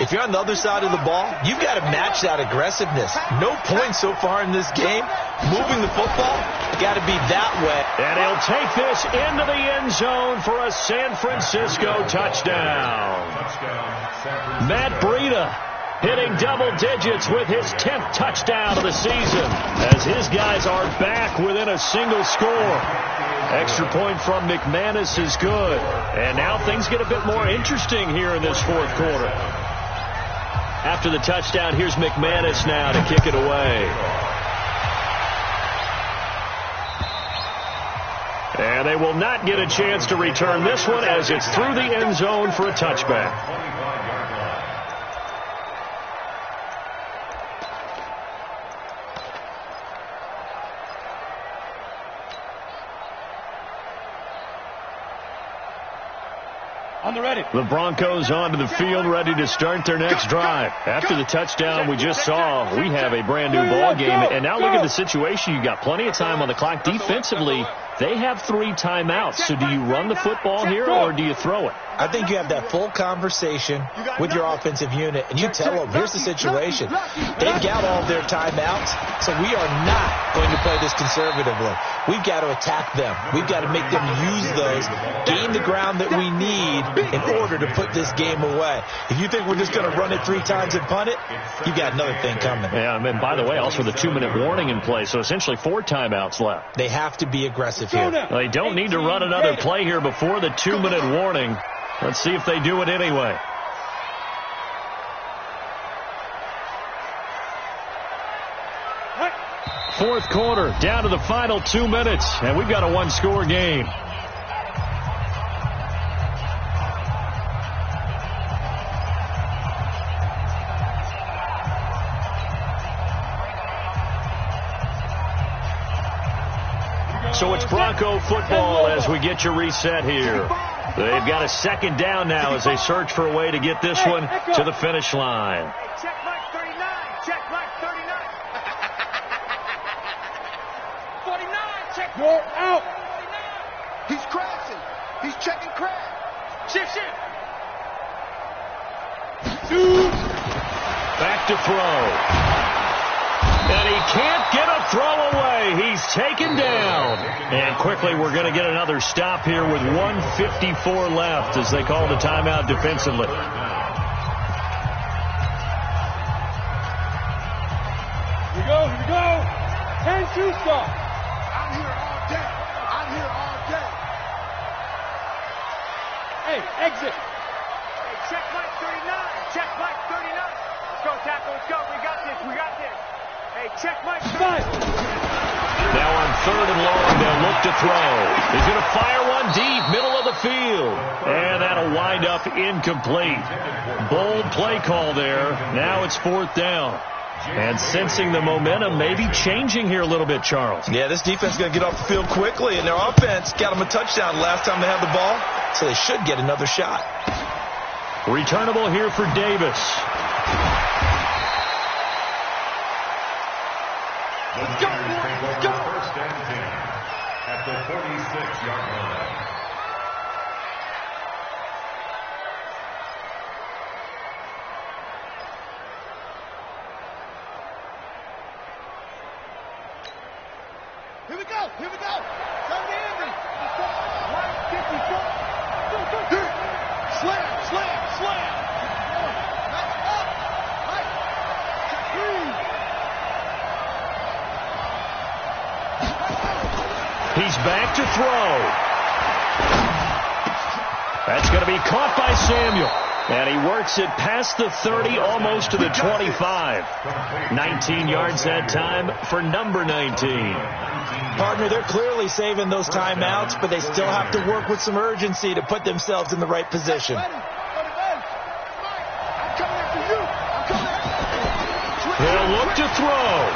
if you're on the other side of the ball, you've got to match that aggressiveness. No points so far in this game. Moving the football, got to be that way. And he'll take this into the end zone for a San Francisco touchdown. Matt Breida hitting double digits with his 10th touchdown of the season as his guys are back within a single score. Extra point from McManus is good. And now things get a bit more interesting here in this 4th quarter. After the touchdown, here's McManus now to kick it away. And they will not get a chance to return this one as it's through the end zone for a touchback. The Broncos onto the field, ready to start their next drive. After the touchdown we just saw, we have a brand new ball game. And now look at the situation. You got plenty of time on the clock. Defensively, they have 3 timeouts. So do you run the football here or do you throw it? I think you have that full conversation with your offensive unit, and you tell them, here's the situation. They've got all their timeouts, so we are not going to play this conservatively. We've got to attack them. We've got to make them use those, gain the ground that we need in order to put this game away. If you think we're just going to run it 3 times and punt it, you got another thing coming. Yeah, and by the way, also the 2-minute warning in play, so essentially 4 timeouts left. They have to be aggressive here. They don't need to run another play here before the 2-minute warning. Let's see if they do it anyway. fourth quarter, down to the final 2 minutes, and we've got a one-score game. So it's Bronco football as we get you reset here. They've got a second down now as they search for a way to get this one to the finish line. Check Mike 39. Check Mike 39. 49. Check. You're out. He's crashing. He's checking crash. Shift. Back to throw. And he can't get a throw away. He's taken down. And quickly we're going to get another stop here with 1:54 left as they call the timeout defensively. Here we go. 10-2 stop. I'm here all day. Hey, exit. Hey, check Mike 39. Check Mike 39. Let's go, tackle. Let's go. We got this. Hey, check Mike 5. Now on 3rd and long, they'll look to throw. He's going to fire one deep, middle of the field. And that'll wind up incomplete. Bold play call there. Now it's 4th down. And sensing the momentum maybe changing here a little bit, Charles. Yeah, this defense is going to get off the field quickly, and their offense got them a touchdown last time they had the ball, so they should get another shot. Returnable here for Davis. Let's go. First and 10 at the 46-yard line. Here we go. Turn the ending. 154. Slam. He's back to throw. That's going to be caught by Samuel. And he works it past the 30, almost to the 25. 19 yards that time for number 19. Partner, they're clearly saving those timeouts, but they still have to work with some urgency to put themselves in the right position. He'll look to throw.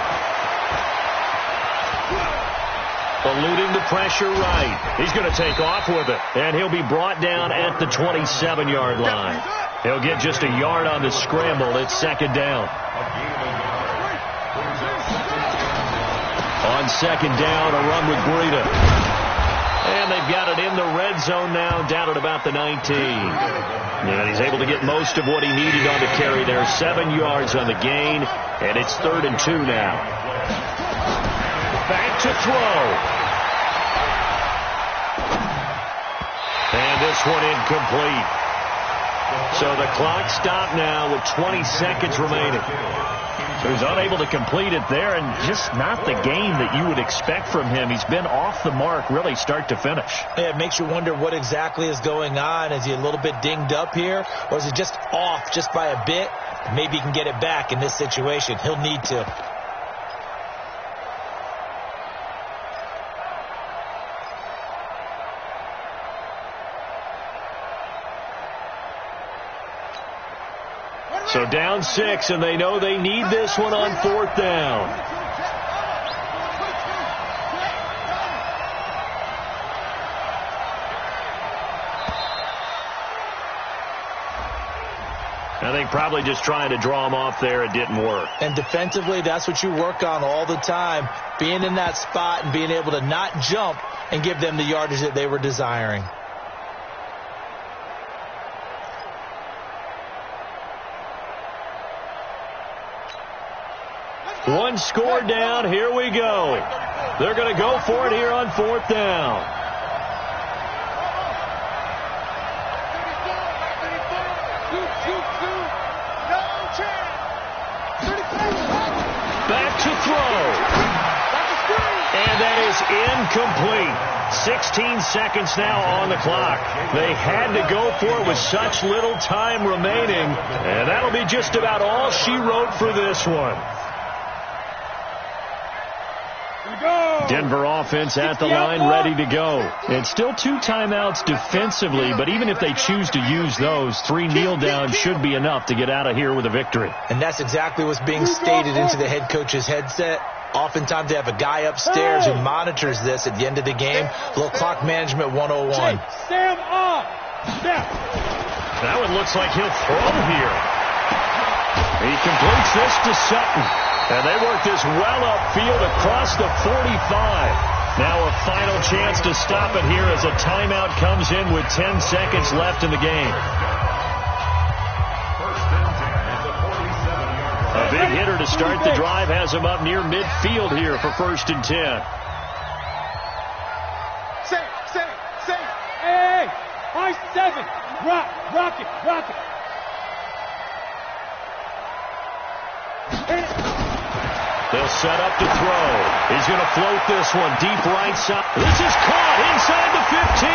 Eluding the pressure right. He's going to take off with it. And he'll be brought down at the 27-yard line. He'll get just a yard on the scramble. It's 2nd down. On 2nd down, a run with Breida. And they've got it in the red zone now, down at about the 19. And he's able to get most of what he needed on the carry there. 7 yards on the gain. And it's 3rd and 2 now. Back to throw. And this one incomplete. So the clock stopped now with 20 seconds remaining. So he's unable to complete it there, and just not the game that you would expect from him. He's been off the mark really start to finish. Yeah, it makes you wonder what exactly is going on. Is he a little bit dinged up here, or is it just off just by a bit? Maybe he can get it back in this situation. He'll need to. So down 6, and they know they need this one on 4th down. I think probably just trying to draw him off there. It didn't work. And defensively, that's what you work on all the time. Being in that spot and being able to not jump and give them the yardage that they were desiring. One score down. Here we go. They're going to go for it here on 4th down. Back to throw. And that is incomplete. 16 seconds now on the clock. They had to go for it with such little time remaining. And that'll be just about all she wrote for this one. Denver offense at the line, ready to go. And still 2 timeouts defensively, but even if they choose to use those, 3 kneel downs should be enough to get out of here with a victory. And that's exactly what's being stated into the head coach's headset. Oftentimes they have a guy upstairs who monitors this at the end of the game. A little clock management 101. Sam off. Step. That one looks like he'll throw here. He completes this to Sutton. And they work this well upfield across the 45. Now a final chance to stop it here as a timeout comes in with 10 seconds left in the game. A big hitter to start the drive has him up near midfield here for 1st and 10. Say. Hey. 5-7. Rock it. They'll set up to throw. He's going to float this one deep right side. This is caught inside the 15.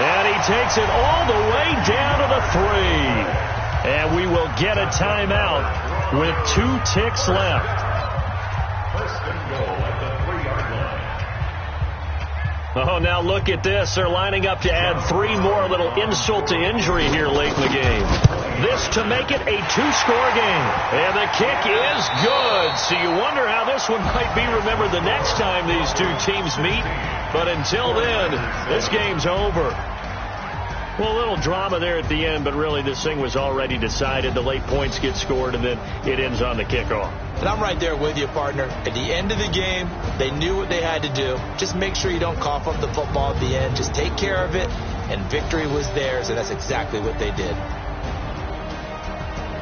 And he takes it all the way down to the 3. And we will get a timeout with 2 ticks left. 1st and goal at the 3-yard line. Oh, now look at this. They're lining up to add 3 more, a little insult to injury here late in the game. This to make it a 2-score game. And the kick is good. So you wonder how this one might be remembered the next time these 2 teams meet. But until then, this game's over. Well, a little drama there at the end, but really this thing was already decided. The late points get scored, and then it ends on the kickoff. And I'm right there with you, partner. At the end of the game, they knew what they had to do. Just make sure you don't cough up the football at the end. Just take care of it, and victory was theirs, and that's exactly what they did.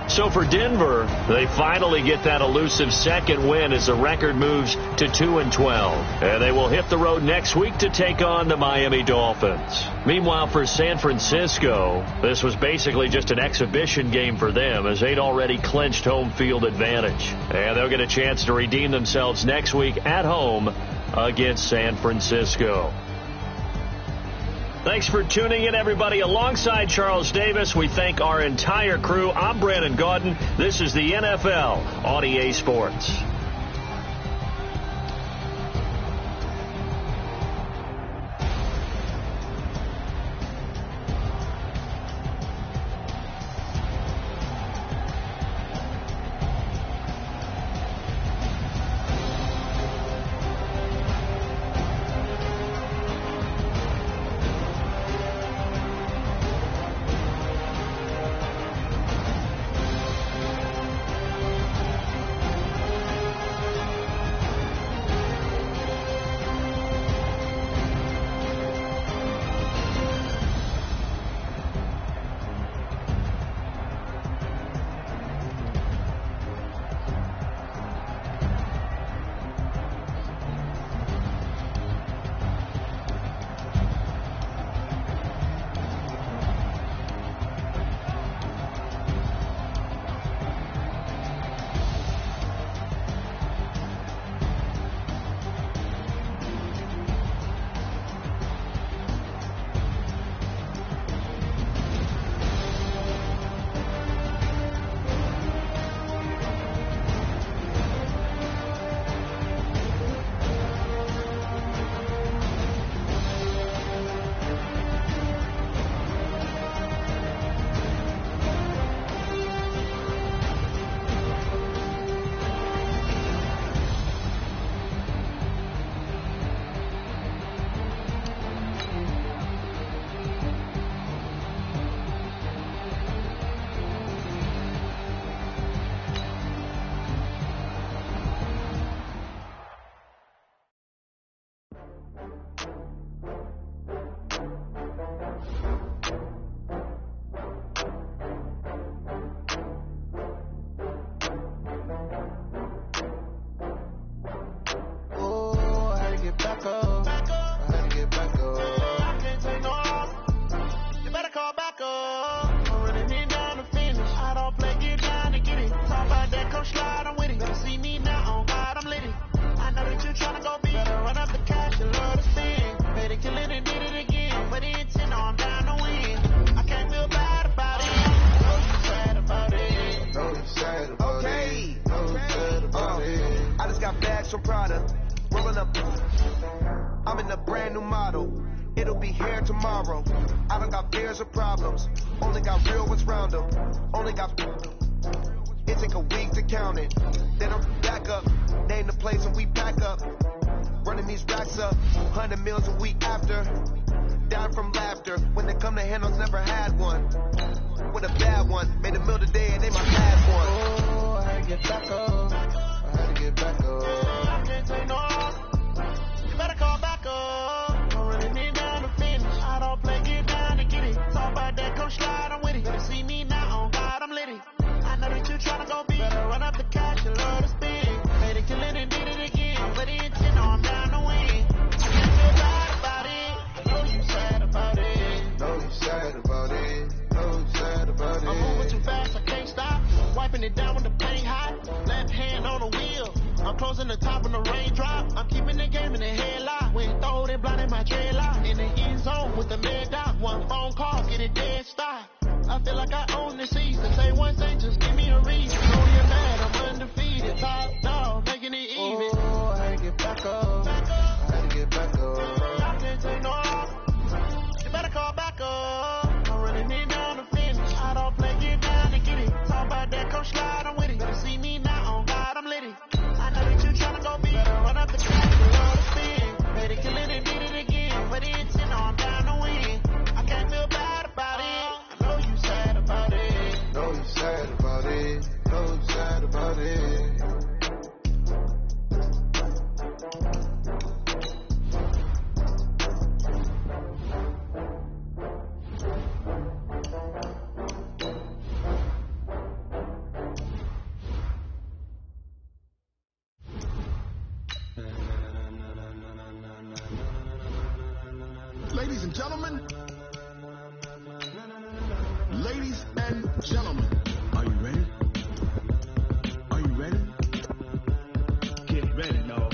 So for Denver, they finally get that elusive second win as the record moves to 2-12. And they will hit the road next week to take on the Miami Dolphins. Meanwhile, for San Francisco, this was basically just an exhibition game for them as they'd already clinched home field advantage. And they'll get a chance to redeem themselves next week at home against San Francisco. Thanks for tuning in, everybody. Alongside Charles Davis, we thank our entire crew. I'm Brandon Gaudin. This is the NFL on EA Sports. rolling up. I'm in a brand new model. It'll be here tomorrow. I don't got fears or problems. Only got real ones round them. Only got. It take a week to count it. Then I'm back up. Name the place and we pack up. Running these racks up. 100 meals a week after. Down from laughter. When they come to handles, never had one. With a bad one. Made a meal today and they my last one. Oh, I had to get back up. I had to get back up. I can't take no. You better call back up. Don't really need down to finish. I don't play, get down to get it. Talk about that, come slide, I'm with it. Better see me now, on God, I'm litty. I know that you tryna go big. Better run up the cash, you love to spin. Made it, kill it, and did it again. I'm ready to 10, no, I'm down to win. I can't feel bad about it. I know you sad about it. Know you sad about it. Know you sad about it. I'm moving too fast, I can't stop. Wiping it down with the paint hot. Left hand on the wheel. I'm closing the top when the raindrop. I'm keeping the game in the headlock. When throw it blind in my dreadlock. In the end zone with the mad dot. One phone call, get it dead stop. I feel like I own the season. Say one thing, just give me a reason. Know you're mad, I'm undefeated. Top dog, making it even. Oh, I had to get back up. I had to get back up. I can't take no. You better call back up. Don't really need down to finish. I don't play, get down to get it. Talk about that, come slide, I'm with it. Better see me now, on God, I'm litty. I know that you tryna go big. Better run up the cash, you love to spin. Made it, kill it, and did it again. But it's in, I'm down to win. I can't feel bad about it. I know you sad about it. Know you sad about it. Know you sad about it. Ladies and gentlemen, ladies and gentlemen, are you ready? Are you ready? Get ready, y'all.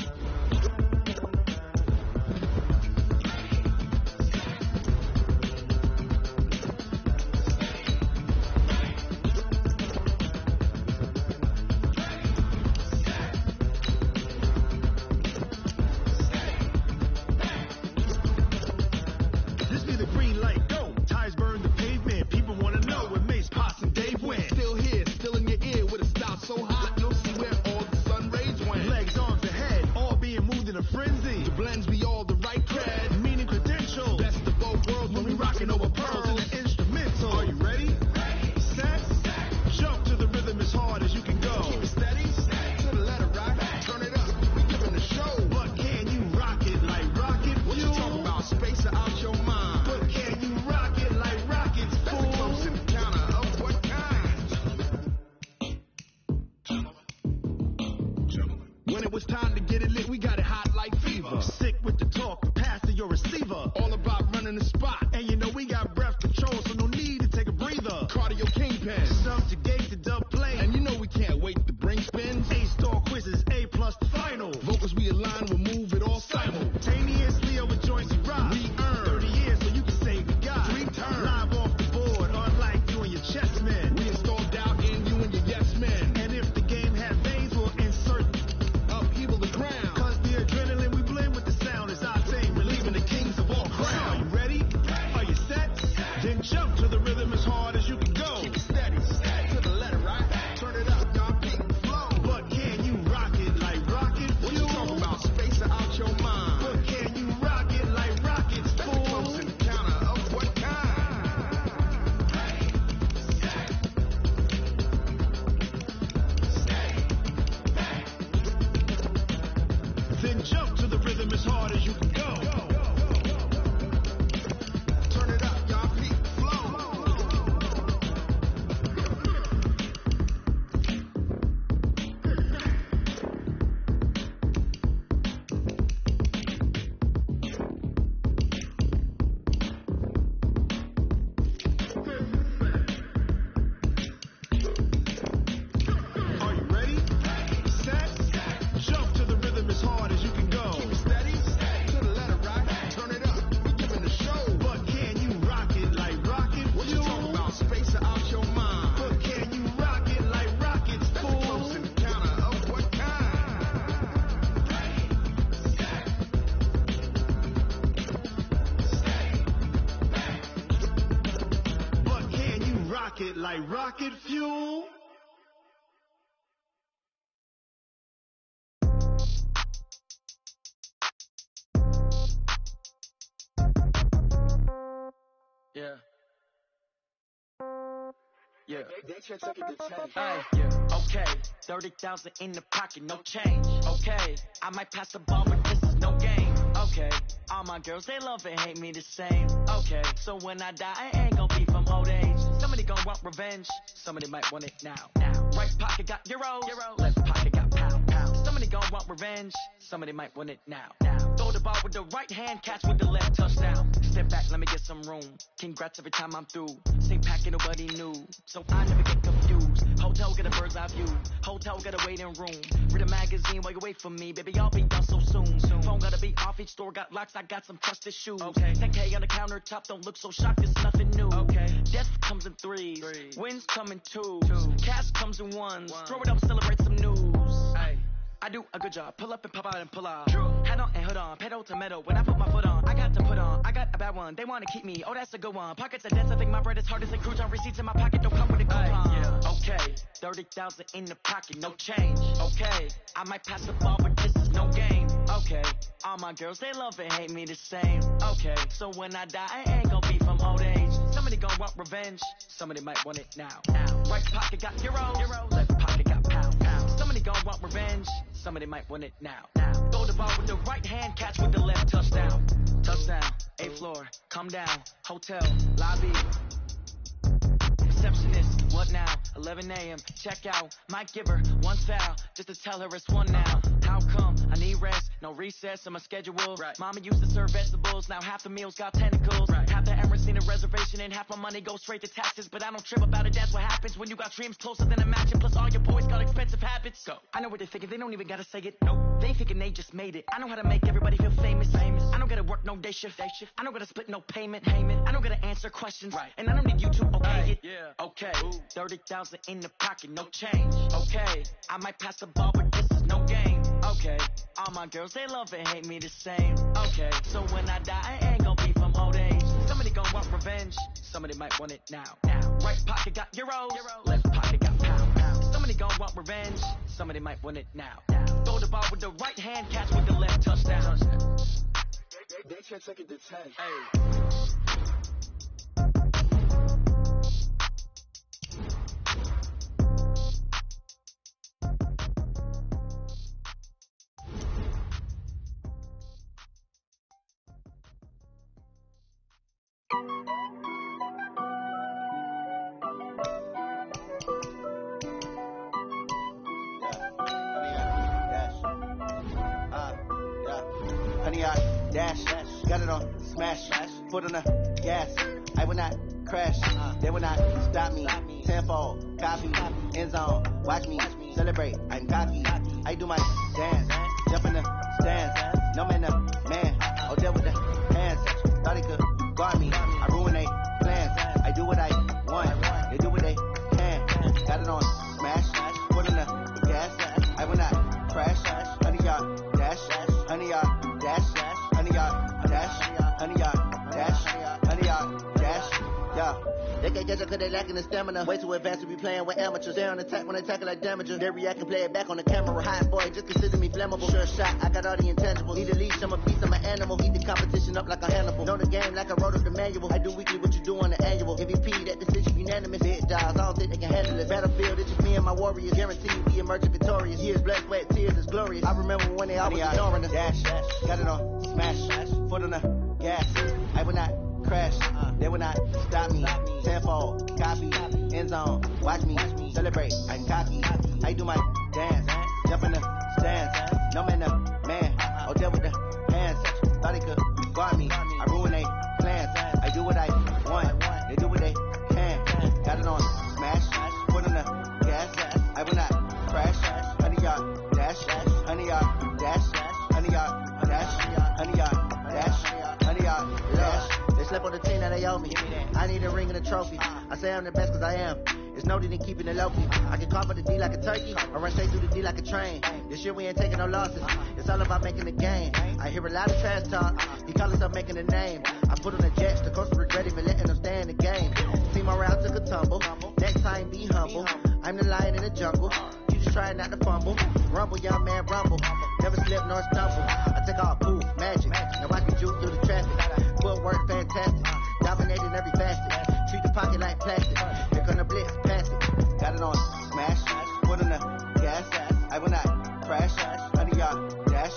Steady to like rocket fuel. Yeah. Yeah. They should take it to 10. Hey, yeah. Okay. 30,000 in the pocket, no change. Okay. I might pass the ball, but this is no game. Okay. All my girls, they love and hate me the same. Okay. So when I die, I ain't gonna be from old age. Somebody gonna want revenge. Somebody might want it now. Right pocket got euros. Left pocket got pound. Somebody gonna want revenge. Somebody might want it now. Throw the ball with the right hand, catch with the left, touchdown. Step back, let me get some room. Congrats every time I'm through. Same packet, nobody knew. So I never get confused. Hotel get a bird's eye view. Hotel get a waiting room. Read a magazine while you wait for me. Baby, I'll be done so soon. Phone gotta be off, each store got locks. I got some trusted shoes. Okay. 10K on the countertop, don't look so shocked, it's nothing new. Okay. Death comes in threes. Wins come in twos. Cash comes in ones. Throw it up, celebrate some news. Hey. I do a good job. Pull up and pop out and pull out. Hat on and hood on. Pedal to metal. When I put my foot on, I got to put on. I got a bad one. They want to keep me. Oh, that's a good one. Pockets are dense. I think my bread is hard as a crouch on. Receipts in my pocket don't come with a coupon. Yeah. Okay. 30,000 in the pocket. No change. Okay. I might pass the ball, but this is no game. Okay. All my girls, they love and hate me the same. Okay. So when I die, I ain't gonna be from old age. Somebody gonna want revenge. Somebody might want it now. Right pocket got euros. Left pocket got pound. Somebody gonna want revenge. Somebody might want it now. Throw the ball with the right hand, catch with the left, touchdown. Touchdown, 8th floor, come down, hotel, lobby. Receptionist, what now? 11 a.m., check out. Might give her one foul, just to tell her it's one now. How come? I need rest, no recess on my schedule. Right. Mama used to serve vegetables, now half the meals got tentacles. Right. Half the Emirates need a reservation and half my money goes straight to taxes. But I don't trip about it, that's what happens when you got dreams closer than a matching. Plus all your boys got expensive habits. Go. I know what they're thinking, they don't even gotta say it. Nope. They thinking they just made it. I know how to make everybody feel famous. I don't gotta work no day shift. I don't gotta split no payment. I don't gotta answer questions. Right. And I don't need you to okay it. Yeah. Okay. 30,000 in the pocket, no change. Okay. I might pass the ball, but this is no game. Okay. All my girls, they love and hate me the same. Okay. So when I die, I ain't gonna be from old age. Somebody gonna want revenge. Somebody might want it now. Right pocket got euros. Left pocket got pound. Somebody gonna want revenge. Somebody might want it now. Throw the ball with the right hand, catch with the left, touchdown. They should take it to 10. Hey. Got it on smash, foot on the gas. I will not crash, they will not stop me. Tenfold, copy, end zone, watch me celebrate. I'm cocky, I do my dance, jump in the stands. No man, the man, oh there with the hands. Thought he could guard me, I ruin they plans. I do what I want, they do what they can. Got it on smash, foot on the gas. I will not crash, 100 yard dash, 100 yard dash. 100 yard dash, 100 yard dash, 100 yard dash, yeah. They can't catch up cause they lacking the stamina. Way too advanced to be playing with amateurs. They on attack when they tackle like damagers. They react and play it back on the camera. Hot boy, just consider me flammable. Sure shot, I got all the intangibles. Need a leash, I'm a beast, I'm an animal. Heat the competition up like a Hannibal. Know the game like I wrote up the manual. I do weekly what you do on the annual. MVP, that decision unanimous. Big dogs, I don't think they can handle this. Battlefield, it's just me and my warriors. Guarantee you be emerging victorious. Years, blood, sweat, tears, it's glorious. I remember when they always ignoring us. Dash, got it on smash, foot on the gas. I will not crash, they will not stop me. Tenfold, copy, end zone, watch me celebrate. I'm cocky, I do my dance, jump in the stands. No man, the man, oh there with the hands. Thought he could guard me, I ruin they plans. I do what I want, they do what they can. Got it on smash, foot on the gas. I will not crash, 100 yard dash, 100 yard dash, 100 yard dash, 100 yard dash, 100 yard dash. They slept on the team that they owe me. I need a ring and a trophy. I say I'm the best cause I am. It's no need in keeping it low key. I can cover the D like a turkey, or run straight through the D like a train. This year we ain't taking no losses. It's It's all about making the game. I hear a lot of trash talk. He call himself making a name. I put on the jets, the coach regret even letting them stay in the game. See my route took a tumble. Next time be humble. I'm the lion in the jungle. You just try not to fumble. Rumble, young man, rumble. Never slip nor stumble. I take all poof, magic. Now watch me juke through the traffic. Footwork fantastic. Dominating every facet. Treat the pocket like plastic. Here come the blitz, pass it. Got it on smash. Put on the gas. I will not crash. 100-yard dash.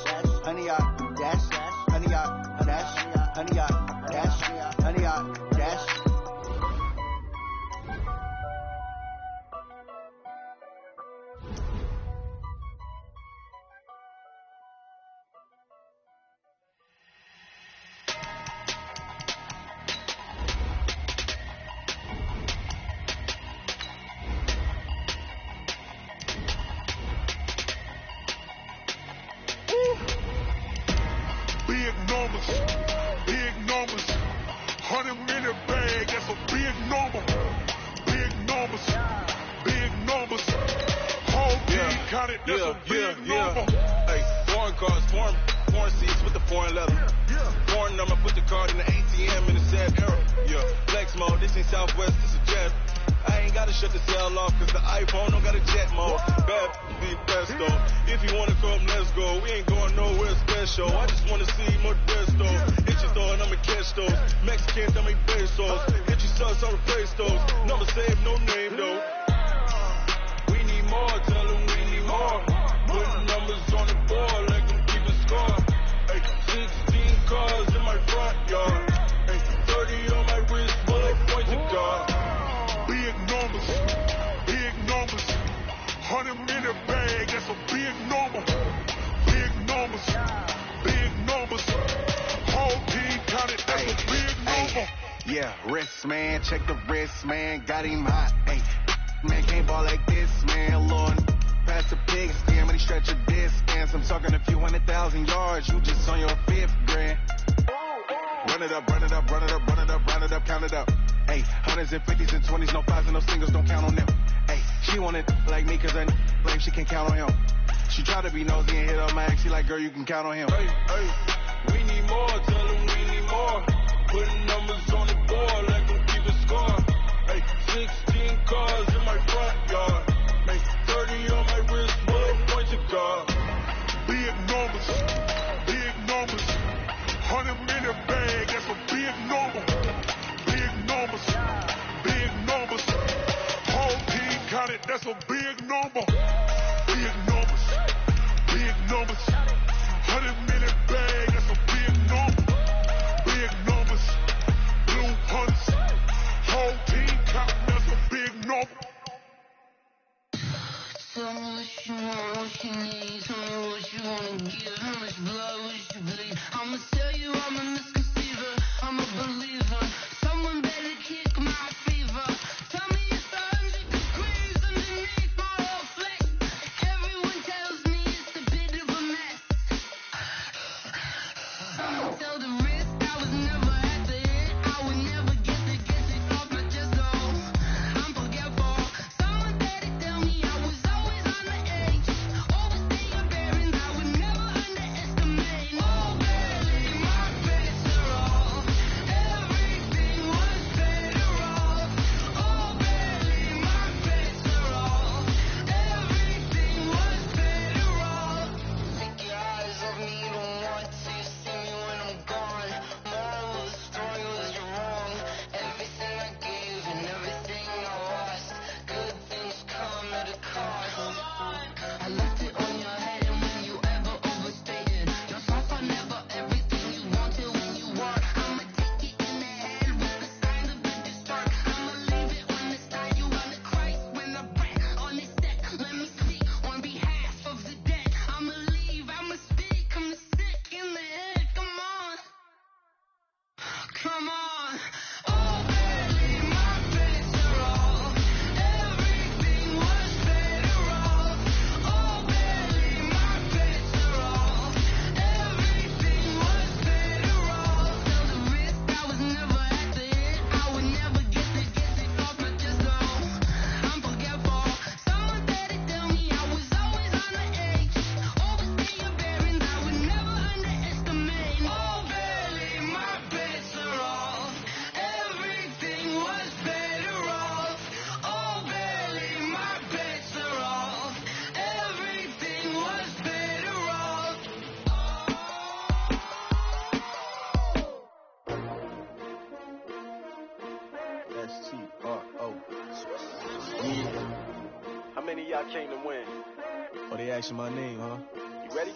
100-yard dash. 100-yard dash. 100-yard dash. 100-yard dash. Big numbers, 100-minute bag, that's a big number. Big numbers, whole team counted, that's a big number. Hey, foreign cars, foreign seats with the foreign leather. Foreign number, put the card in the ATM in the sad era. Yeah, flex mode, this ain't Southwest, this is Jet. I ain't gotta shut the cell off, cause the iPhone don't got a jet mode. Bad be best though. If you wanna come, let's go. We ain't going nowhere special. I just wanna see more Modesto. Hit your store and I'ma catch those. Mexicans, I make pesos. Hit your sus, I'll replace those. Number save, no name though. We need more, tell them we need more. Put numbers on the board, like them keeping score. Hey, 16 cars in my front yard. Hey, 30 on my wrist, bullet points of God. Big numbers, 100-minute bag, that's a big number. Big numbers, whole team counted, that's a big number. Yeah, wrist man, check the wrist man, got him hot. Hey, man can't ball like this, man. Lord, pass the pig scam and he stretch a distance. I'm talking a few 100,000 yards, you just on your 5th grand. Run it up, count it up. Hey, hundreds and 50s and 20s, no 5s and no singles, don't count on them. Hey, she want it like me cause I claim she can count on him. She try to be nosy and hit up my ex, she like, girl, you can count on him. Hey, we need more, tell them we need more. Putting numbers on the board like them keeping score. Hey, 16 cars in my front yard. Hey, 30 on my wrist, bullet points of God. Big numbers, 100-minute bag, that's a big number. Big numbers, whole team counted, that's a big number. Big numbers, 100-minute bag, that's a big number. Big numbers, blue hunts, whole team counting, that's a big number. Tell me what you want, what you need, tell me what you wanna give, how much blood would you bleed? I'ma tell you I'm a misconceiver, I'm a believer. Someone better kick my fever. Tell me it's 100 degrees underneath my whole flex. Everyone tells me it's a bit of a mess. Someone tell the risk I was never at the hit. I would never get it off my chest though. I'm forgetful. Someone better tell me I was always on the edge. Overstay your bearings, I would never underestimate. Oh, barely my face are all. Everything I came to win. Oh, they asking my name, huh? You ready?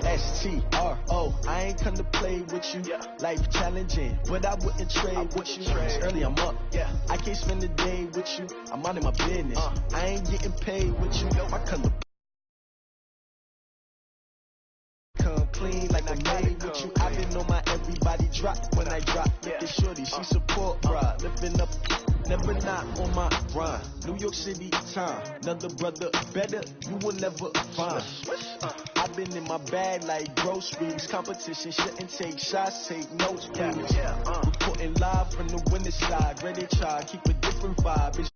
STRO, I ain't come to play with you. Yeah. Life challenging, but I wouldn't trade with you. It's early, I'm up. Yeah. I can't spend the day with you. I'm minding my business. I ain't getting paid with you. I come to come clean like I made with you. I've been on my everybody drop when I drop. Look at shorty, she support, bruh. Living up, never not on my grind. New York City time, another brother better, you will never find. I've been in my bag like groceries. Competition shouldn't take shots, take notes, please. Reporting live from the winning side. Ready try, keep a different vibe.